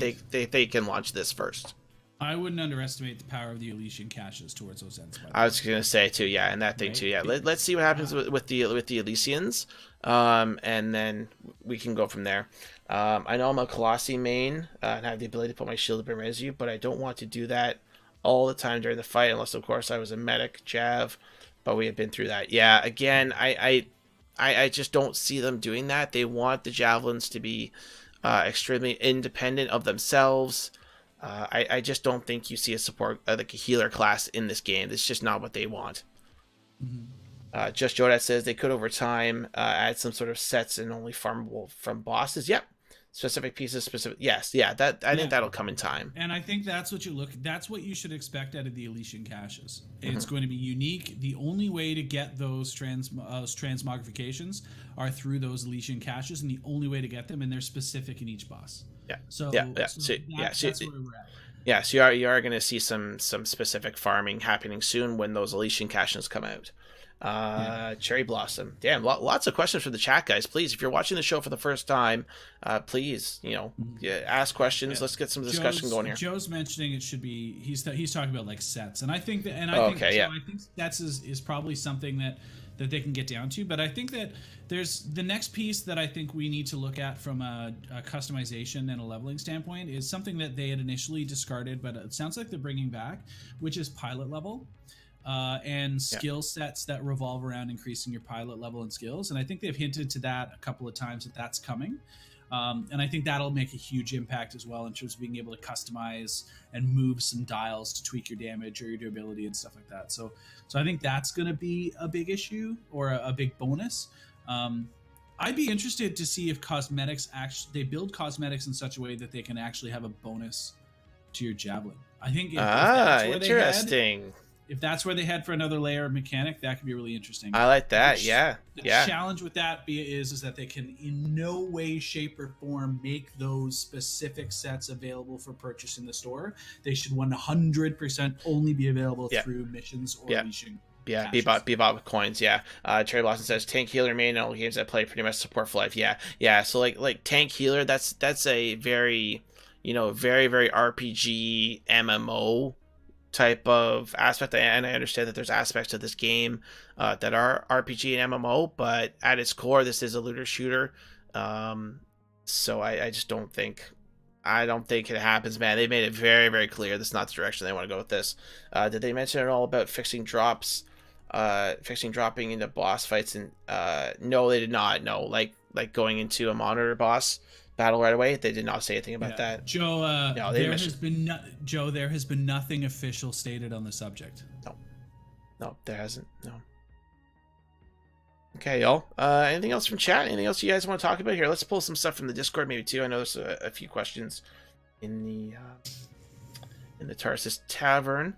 they can launch this first. I wouldn't underestimate the power of the Elysian caches towards those ends. I was gonna say too, and that thing too. Let's see what happens with the Elysians, and then we can go from there. I know I'm a Colossi main and have the ability to put my shield to res you, but I don't want to do that all the time during the fight, unless of course I was a medic Jav. But we have been through that. Yeah, again, I just don't see them doing that. They want the javelins to be extremely independent of themselves. I just don't think you see a support like a healer class in this game. It's just not what they want. Just Jodat says they could over time add some sort of sets and only farmable from bosses. Yep, specific pieces, specific. Yes, yeah. That I think that'll come in time. And I think that's what that's what you should expect out of the Elysian caches. It's going to be unique. The only way to get those transmogrifications are through those Elysian caches, and the only way to get them, and they're specific in each boss. Yeah. So that's where we're at. Yeah, so you are going to see some specific farming happening soon when those Elysian caches come out. Cherry Blossom. Damn, lots of questions from the chat, guys. Please, if you're watching the show for the first time, please, ask questions. Let's get some discussion going here. Joe's mentioning it should be he's talking about like sets, and I think that I think sets is probably something that they can get down to, but I think that there's the next piece that I think we need to look at from a customization and a leveling standpoint is something that they had initially discarded, but it sounds like they're bringing back, which is pilot level. And skill sets that revolve around increasing your pilot level and skills. And I think they've hinted to that a couple of times that that's coming. And I think that'll make a huge impact as well in terms of being able to customize and move some dials to tweak your damage or your durability and stuff like that. So I think that's going to be a big issue or a big bonus. I'd be interested to see if cosmetics they build cosmetics in such a way that they can actually have a bonus to your javelin. I think if that's where interesting. If that's where they head for another layer of mechanic, that could be really interesting. I like that. The challenge with that is that they can in no way, shape, or form make those specific sets available for purchase in the store. They should 100% only be available through missions or leashing. Yeah, bebop with coins. Yeah, Cherry Blossom says tank healer main in all games I play pretty much support for life. Yeah. So like tank healer, that's a very very RPG MMO type of aspect, and I understand that there's aspects of this game that are RPG and MMO, but at its core, this is a looter shooter. So I just don't think it happens, man. They made it very, very clear this is not the direction they want to go with this. Did they mention at all about fixing dropping into boss fights? And no, they did not. No, like going into a monitor boss battle right away. They did not say anything about that. Joe, there has been nothing official stated on the subject. No, there hasn't. No. Okay, y'all. Anything else from chat? Anything else you guys want to talk about here? Let's pull some stuff from the Discord maybe too. I know there's a few questions in the Tarsis Tavern.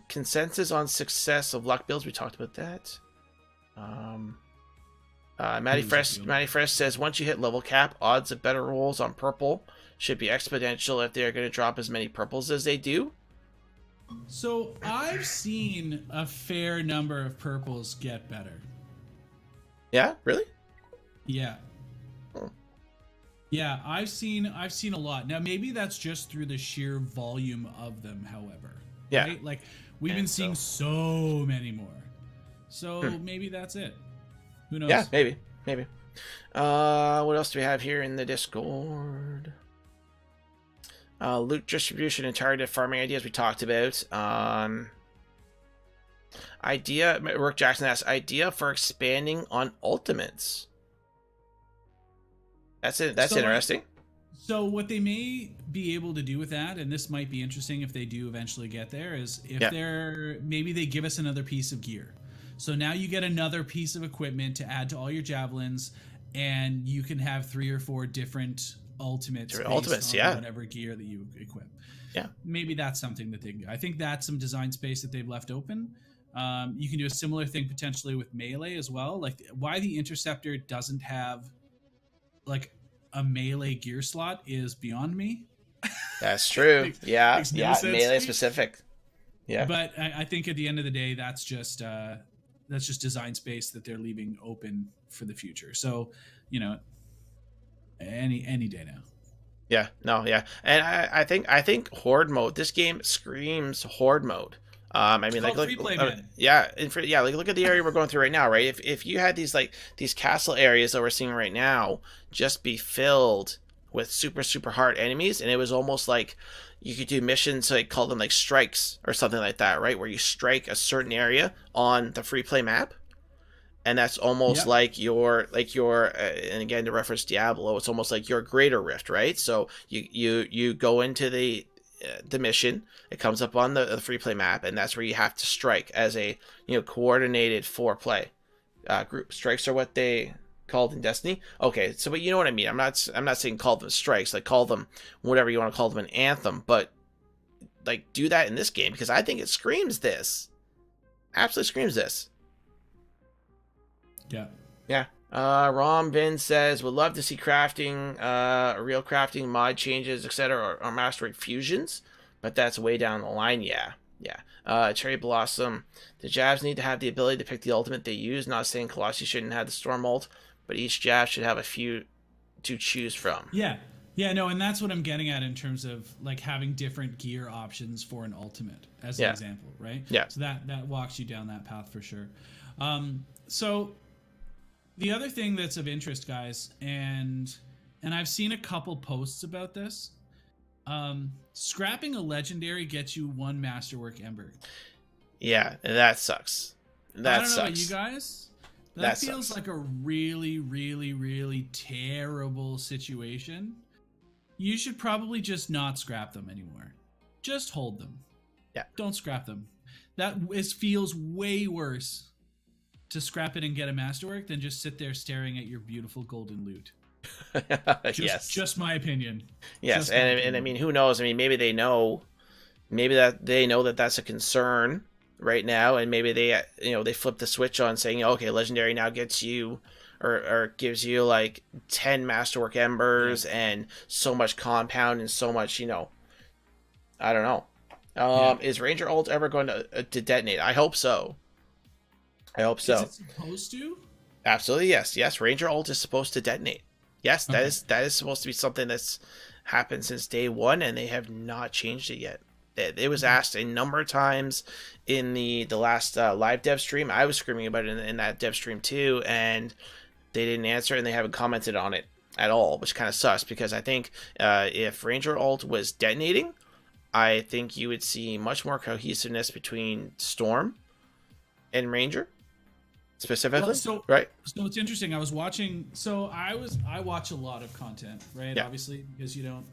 Consensus on success of luck builds. We talked about that. Matty Fresh says once you hit level cap, odds of better rolls on purple should be exponential if they are going to drop as many purples as they do. So I've seen a fair number of purples get better. Yeah, really? Yeah. Yeah, I've seen a lot. Now maybe that's just through the sheer volume of them, however. Yeah. Right? Like we've been seeing so many more. So maybe that's it. Who knows? Yeah, maybe. What else do we have here in the Discord? Loot distribution and targeted farming ideas we talked about. Rick Jackson asks, idea for expanding on ultimates. That's interesting. So what they may be able to do with that, and this might be interesting if they do eventually get there, is if maybe they give us another piece of gear. So now you get another piece of equipment to add to all your javelins, and you can have 3 or 4 different ultimates based on whatever gear that you equip. Yeah, maybe that's something that they can do. I think that's some design space that they've left open. You can do a similar thing potentially with melee as well. Like why the Interceptor doesn't have like a melee gear slot is beyond me. That's true. Makes no sense melee specific. Yeah, but I think at the end of the day, that's just design space that they're leaving open for the future. So, any day now. Yeah, and I think horde mode. This game screams horde mode. I mean, like look at the area we're going through right now, right? If you had these castle areas that we're seeing right now just be filled with super hard enemies, and it was almost like you could do missions, like call them like strikes or something like that, right? Where you strike a certain area on the free play map, and that's almost Yep. like your and again to reference Diablo, it's almost like your greater rift, right? So you go into the mission, it comes up on the free play map, and that's where you have to strike as a coordinated 4-play group. Strikes are what they called in Destiny. Okay, so but you know what I mean. I'm not saying call them strikes, like call them whatever you want to call them in Anthem, but like do that in this game because I think it screams this. Absolutely screams this. Yeah. Yeah. Rom Vin says would love to see crafting, real crafting mod changes, etc., or mastery fusions, but that's way down the line. Yeah. Cherry Blossom, the Jabs need to have the ability to pick the ultimate they use. Not saying Colossi shouldn't have the Storm ult, but each Jab should have a few to choose from. Yeah, no, and that's what I'm getting at in terms of like having different gear options for an ultimate, as an example, right? Yeah. So that walks you down that path for sure. So the other thing that's of interest, guys, and I've seen a couple posts about this. Scrapping a legendary gets you 1 masterwork ember. Yeah, that sucks. That I don't know sucks. about you guys. That feels sucks. like a really, really, really terrible situation. You should probably just not scrap them anymore. Just hold them. Yeah. Don't scrap them. Feels way worse to scrap it and get a masterwork than just sit there staring at your beautiful golden loot. Just my opinion. Yes, and I mean, who knows? I mean, maybe they know that that's a concern right now, and maybe they they flip the switch on saying, okay, legendary now gets you or gives you like 10 masterwork embers and so much compound and so much, I don't know. Is Ranger ult ever going to detonate? I hope so. Is it supposed to? Absolutely, yes. Ranger ult is supposed to detonate. Yes, Okay. that is supposed to be something that's happened since day one, and they have not changed it yet. It was asked a number of times in the last live dev stream. I was screaming about it in that dev stream too, and they didn't answer, and they haven't commented on it at all, which kind of sus, because I think if Ranger ult was detonating, I think you would see much more cohesiveness between Storm and Ranger. Specifically, right? So it's interesting. I was watching. So I watch a lot of content, right? Yeah. Obviously, because you don't,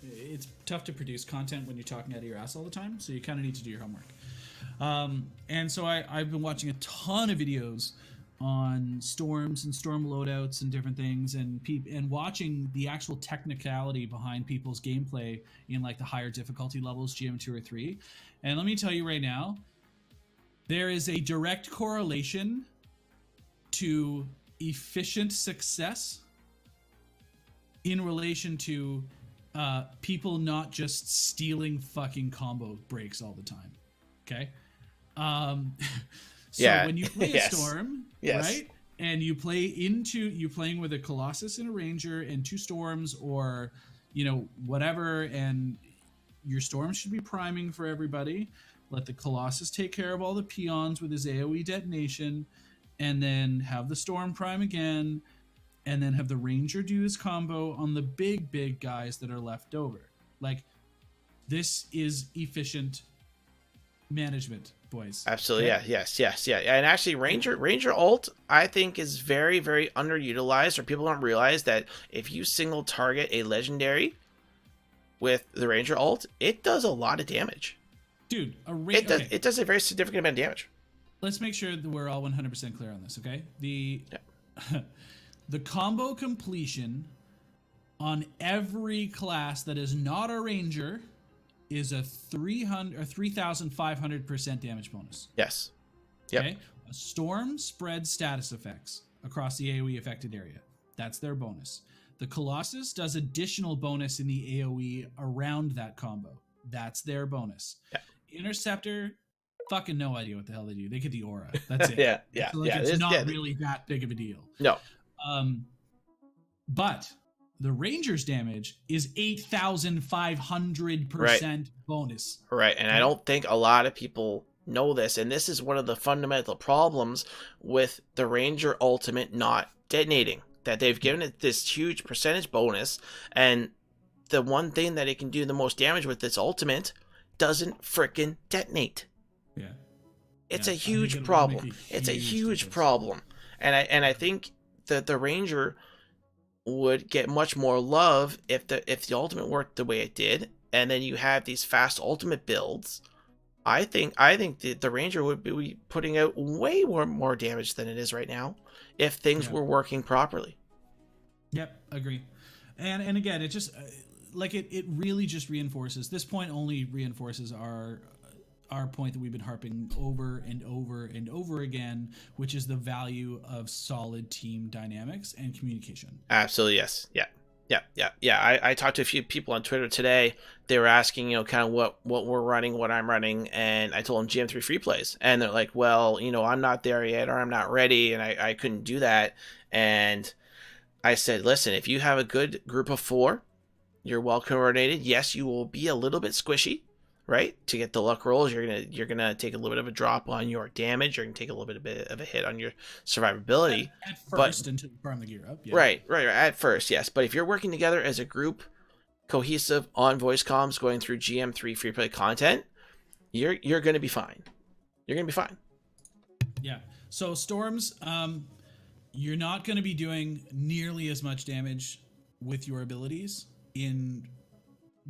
it's tough to produce content when you're talking out of your ass all the time. So you kind of need to do your homework. And so I've been watching a ton of videos on storms and storm loadouts and different things, and watching the actual technicality behind people's gameplay in like the higher difficulty levels, GM2 or 3. And let me tell you right now, there is a direct correlation to efficient success in relation to people not just stealing fucking combo breaks all the time. Okay? So when you play a storm, right? And you're playing with a Colossus and a Ranger and 2 storms or, whatever, and your storm should be priming for everybody. Let the Colossus take care of all the peons with his AoE detonation, and then have the Storm prime again, and then have the Ranger do his combo on the big guys that are left over. Like, this is efficient management, boys. Absolutely, okay? Yes. And actually, Ranger ult, I think, is very, very underutilized, or people don't realize that if you single target a legendary with the Ranger ult, it does a lot of damage. Dude, it does a very significant amount of damage. Let's make sure that we're all 100% clear on this, okay? The combo completion on every class that is not a Ranger is a 3,500% damage bonus. Yes. Yep. Okay? A storm spreads status effects across the AoE affected area. That's their bonus. The Colossus does additional bonus in the AoE around that combo. That's their bonus. Yeah. Interceptor, fucking no idea what the hell they do. They get the aura. That's it. Yeah. So it's not really that big of a deal. No. But the Ranger's damage is 8,500% bonus. Right, and I don't think a lot of people know this, and this is one of the fundamental problems with the Ranger ultimate not detonating, that they've given it this huge percentage bonus, and the one thing that it can do the most damage with this ultimate doesn't frickin' detonate. Yeah. it's Yeah, a I think huge it will make problem. a It's a huge huge difference. problem. And I think that the Ranger would get much more love if the ultimate worked the way it did, and then you have these fast ultimate builds. I think the Ranger would be putting out way more damage than it is right now if things Yeah. were working properly. Yep, agree. And again, it just like it really just reinforces this point. Only reinforces our point that we've been harping over and over and over again, which is the value of solid team dynamics and communication. Absolutely, yes. Yeah. Yeah. I talked to a few people on Twitter today. They were asking, kind of what we're running, what I'm running, and I told them GM3 free plays. And they're like, well, I'm not there yet, or I'm not ready, and I couldn't do that. And I said, listen, if you have a good group of 4, you're well coordinated. Yes, you will be a little bit squishy, right? To get the luck rolls, you're gonna take a little bit of a drop on your damage. You're gonna take a little bit of a hit on your survivability. At But first, until you farm the gear up. Yeah. right. At first, yes. But if you're working together as a group, cohesive on voice comms, going through GM3 free play content, you're gonna be fine. You're gonna be fine. Yeah. So storms, you're not going to be doing nearly as much damage with your abilities in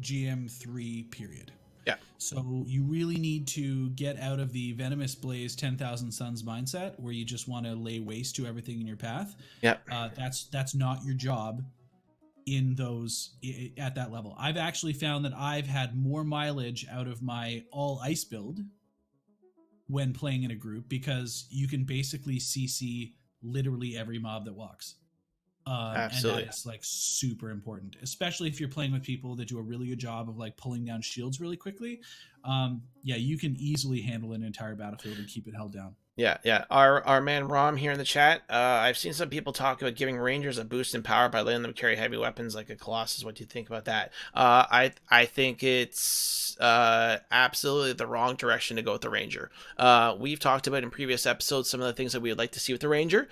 GM3 period. Yeah. So you really need to get out of the Venomous Blaze 10,000 Suns mindset where you just want to lay waste to everything in your path. Yeah. That's not your job in those at that level. I've actually found that I've had more mileage out of my all ice build when playing in a group because you can basically CC literally every mob that walks. Absolutely. And that is like super important, especially if you're playing with people that do a really good job of like pulling down shields really quickly. Yeah, you can easily handle an entire battlefield and keep it held down. Yeah. Our man Rom here in the chat. I've seen some people talk about giving Rangers a boost in power by letting them carry heavy weapons like a Colossus. What do you think about that? I think it's absolutely the wrong direction to go with the Ranger. We've talked about in previous episodes some of the things that we would like to see with the Ranger.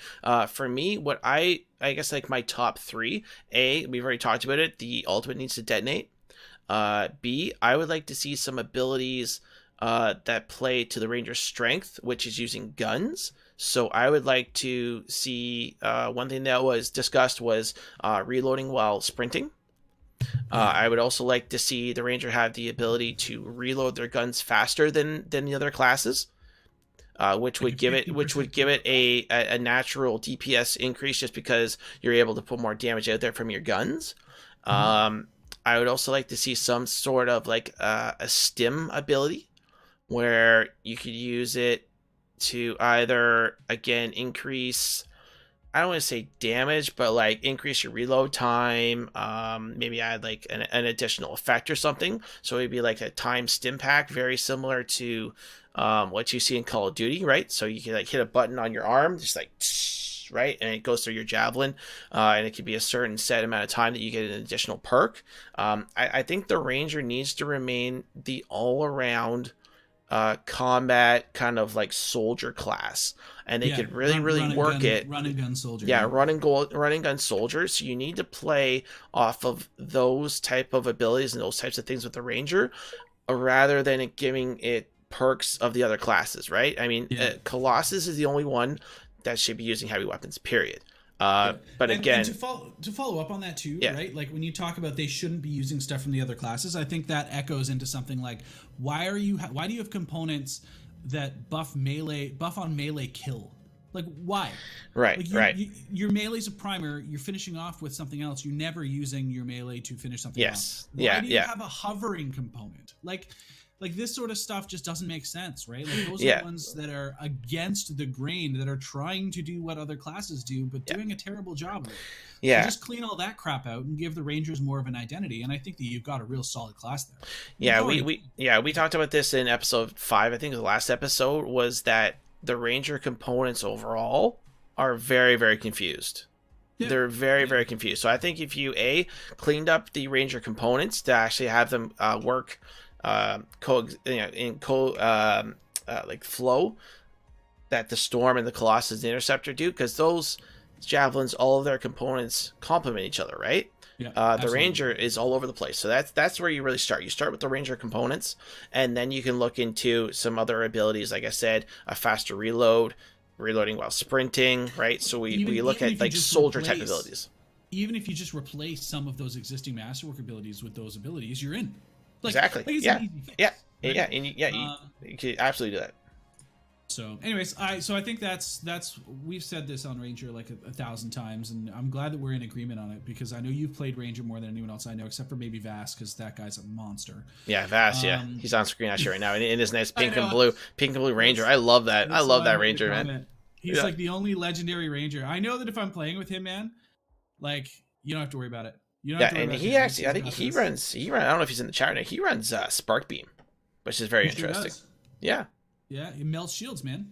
For me, what I guess like my top 3. A, we've already talked about it. The ultimate needs to detonate. B, I would like to see some abilities that play to the Ranger's strength, which is using guns. So I would like to see one thing that was discussed was reloading while sprinting. I would also like to see the Ranger have the ability to reload their guns faster than the other classes, which would give it a natural DPS increase just because you're able to put more damage out there from your guns. I would also like to see some sort of like a stim ability where you could use it to either, again, increase, I don't want to say damage, but like increase your reload time, maybe add like an additional effect or something. So it'd be like a time stim pack, very similar to what you see in Call of Duty, right? So you can like hit a button on your arm, just like, right, and it goes through your javelin, and it could be a certain set amount of time that you get an additional perk. I think the Ranger needs to remain the all-around combat kind of like soldier class, and they could really work it. Run and gun soldier. Yeah, running gun soldier. So you need to play off of those type of abilities and those types of things with the Ranger, rather than it giving it perks of the other classes, right? I mean, Colossus is the only one that should be using heavy weapons, period. But again, to follow up on that too, right? Like when you talk about they shouldn't be using stuff from the other classes, I think that echoes into something like why do you have components that buff on melee kill? Like why? Right, like your melee's a primer. You're finishing off with something else. You're never using your melee to finish something else. Why do you have a hovering component? Like this sort of stuff just doesn't make sense, right? Like those are the ones that are against the grain, that are trying to do what other classes do, but doing a terrible job of it. Yeah. So just clean all that crap out and give the Rangers more of an identity, and I think that you've got a real solid class there. We talked about this in episode 5. I think the last episode was that the Ranger components overall are very, very confused. Yeah. They're very, very confused. So I think if you cleaned up the Ranger components to actually have them work like flow that the Storm and the Colossus and the Interceptor do, because those javelins, all of their components complement each other, right? Yeah, The absolutely. ranger is all over the place, so that's where you really start. You start with the ranger components, and then you can look into some other abilities. Like I said, a faster reload, reloading while sprinting, right? So we look even at if you like just soldier type replace abilities. even if you just replace some of those existing masterwork abilities with those abilities, you're in. Exactly. Like it's Yeah. an easy fix. Yeah. Right? Yeah. And you can absolutely do that. So, anyways, I think that's we've said this on Ranger like a thousand times, and I'm glad that we're in agreement on it because I know you've played Ranger more than anyone else I know, except for maybe Vass, because that guy's a monster. Yeah, Vass. Yeah, he's on screen actually right now, in his nice I pink and know. blue Ranger. I love that. I That's love why I that made the Ranger, man. comment. He's Yeah. like the only legendary Ranger. I know that if I'm playing with him, man, like you don't have to worry about it. You don't Yeah, have to worry and about he him. actually, I think he runs. I don't know if he's in the chat now. He runs Spark Beam, which is very He sure interesting. does. Yeah. Yeah, he melts shields, man.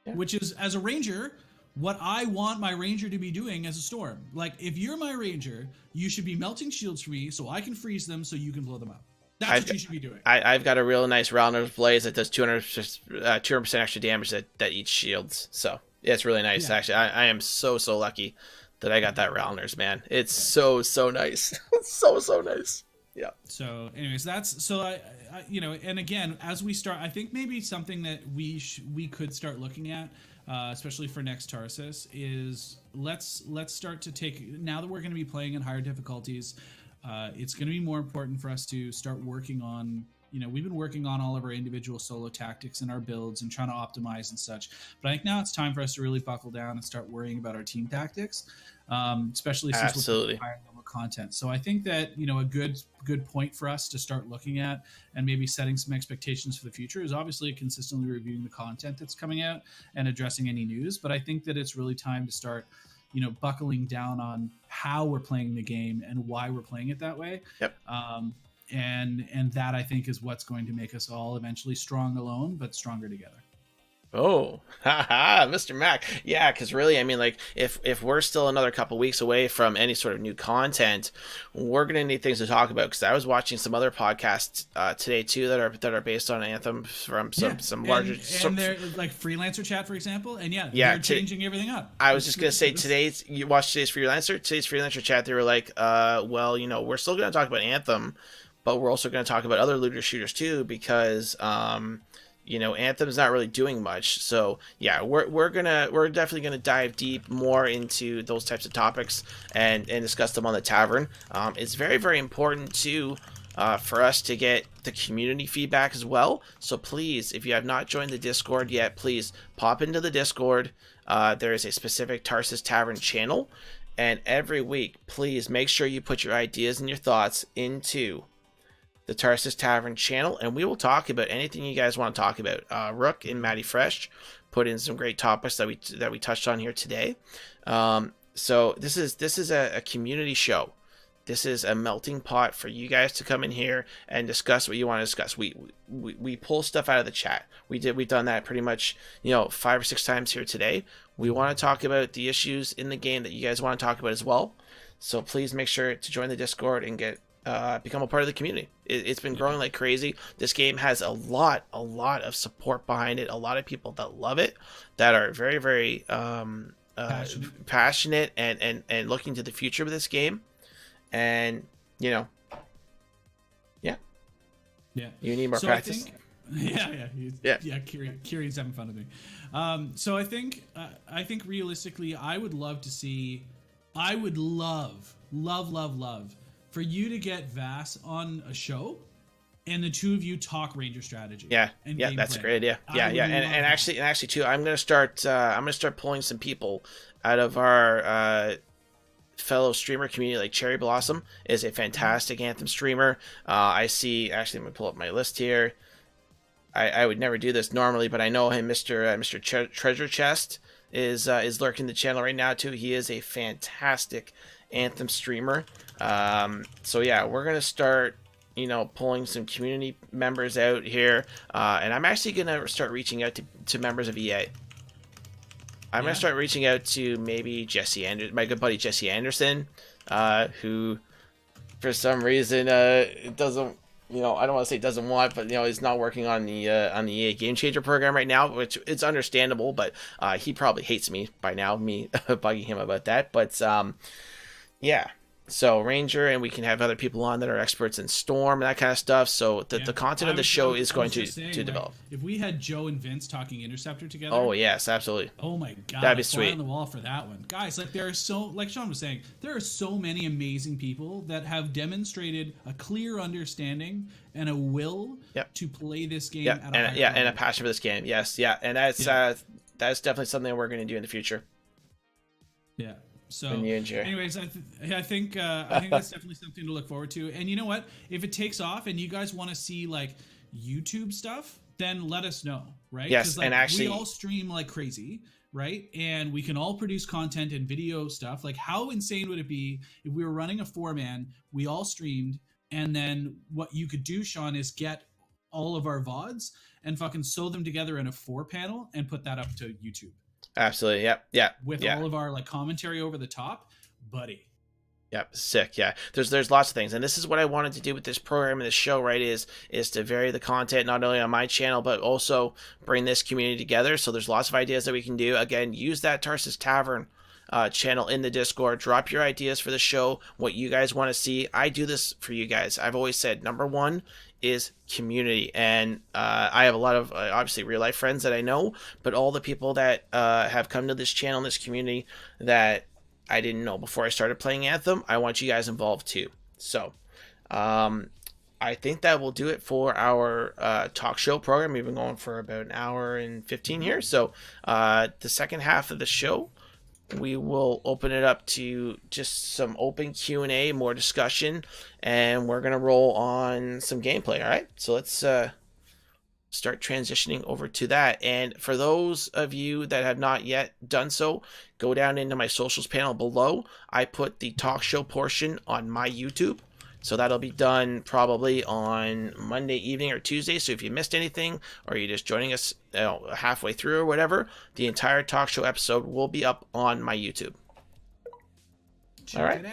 Yeah. Which is, as a ranger, what I want my ranger to be doing as a storm. Like, if you're my ranger, you should be melting shields for me so I can freeze them so you can blow them up. That's what you should be doing. I've got a real nice Rounders Blaze that does 200% extra damage that eats shields. So yeah, it's really nice. Yeah. Actually, I am so lucky that I got that Rounders, man. It's so nice. so nice. Yeah. So, anyways, that's so I you know, and again, as we start, I think maybe something that we could start looking at, especially for next Tarsis, is let's start to take, now that we're going to be playing in higher difficulties, it's going to be more important for us to start working on. You know, we've been working on all of our individual solo tactics and our builds and trying to optimize and such. But I think now it's time for us to really buckle down and start worrying about our team tactics, especially since we're playing higher level content. So I think that, you know, a good point for us to start looking at and maybe setting some expectations for the future is obviously consistently reviewing the content that's coming out and addressing any news. But I think that it's really time to start, you know, buckling down on how we're playing the game and why we're playing it that way. Yep. And that I think is what's going to make us all eventually strong alone, but stronger together. Oh, haha, Mr. Mac. Yeah, because really, I mean, like, if we're still another couple weeks away from any sort of new content, we're gonna need things to talk about. Because I was watching some other podcasts today too that are based on Anthem from some larger. And they're like Freelancer Chat, for example, and they're changing everything up. I was just gonna say you watched today's Freelancer Chat. They were like, well, you know, we're still gonna talk about Anthem, but we're also gonna talk about other looter shooters too, because you know, Anthem's not really doing much. So yeah, we're definitely gonna dive deep more into those types of topics and discuss them on the tavern. It's very important to for us to get the community feedback as well. So please, if you have not joined the Discord yet, please pop into the Discord. There is a specific Tarsis Tavern channel, and every week, please make sure you put your ideas and your thoughts into the Tarsis Tavern channel, and we will talk about anything you guys want to talk about. Rook and Matty Fresh put in some great topics that we touched on here today. So this is a community show. This is a melting pot for you guys to come in here and discuss what you want to discuss. We pull stuff out of the chat. We've done that pretty much, you know, 5 or 6 times here today. We want to talk about the issues in the game that you guys want to talk about as well. So please make sure to join the Discord and become a part of the community. It's been growing like crazy. This game has a lot of support behind it. A lot of people that love it, that are very passionate and looking to the future of this game. And you know, yeah, you need more practice. Kieran's having fun with me. So I think realistically, I would love to see. I would love for you to get Vass on a show and the two of you talk Ranger strategy. Yeah, that's a great idea. And actually too, I'm gonna start pulling some people out of our fellow streamer community. Like Cherry Blossom is a fantastic Anthem streamer. Actually, let me pull up my list here. I would never do this normally, but I know him. Mr. Treasure Chest is lurking the channel right now too. He is a fantastic Anthem streamer. So yeah, we're gonna start, you know, pulling some community members out here, and I'm actually gonna start reaching out to members of EA. I'm gonna start reaching out to maybe my good buddy Jesse Anderson, who for some reason doesn't I don't want to say doesn't want, but he's not working on the EA Game Changer program right now, which it's understandable. But he probably hates me by now, me bugging him about that. But yeah. So Ranger, and we can have other people on that are experts in Storm and that kind of stuff. So the content of the show is going to develop. If we had Joe and Vince talking Interceptor together. Oh yes, absolutely. Oh my god, that'd be sweet. On the wall for that one, guys. Like there are like Sean was saying, there are so many amazing people that have demonstrated a clear understanding and a will to play this game. And a passion for this game. Yes, and that's definitely something we're going to do in the future. Yeah. So, anyways, I think that's definitely something to look forward to. And you know what? If it takes off and you guys want to see like YouTube stuff, then let us know, right? Yes, like, and actually, we all stream like crazy, right? And we can all produce content and video stuff. Like, how insane would it be if we were running a 4-man, we all streamed, and then what you could do, Sean, is get all of our VODs and fucking sew them together in a 4-panel and put that up to YouTube. Absolutely. Yep. With all of our like commentary over the top, buddy. Yep. Sick. Yeah. There's lots of things. And this is what I wanted to do with this program and this show, right? Is to vary the content, not only on my channel, but also bring this community together. So there's lots of ideas that we can do. Again, use that Tarsis Tavern channel in the Discord. Drop your ideas for the show, what you guys want to see. I do this for you guys. I've always said, number one is community, and I have a lot of obviously real life friends that I know, but all the people that have come to this channel, this community that I didn't know before I started playing Anthem, I want you guys involved too. So I think that will do it for our talk show program. We've been going for about an hour and 15 here, so the second half of the show, we will open it up to just some open Q&A, more discussion, and we're going to roll on some gameplay, all right? So let's start transitioning over to that. And for those of you that have not yet done so, go down into my socials panel below. I put the talk show portion on my YouTube. So that'll be done probably on Monday evening or Tuesday. So if you missed anything, or you're just joining us halfway through or whatever, the entire talk show episode will be up on my YouTube. Check it out.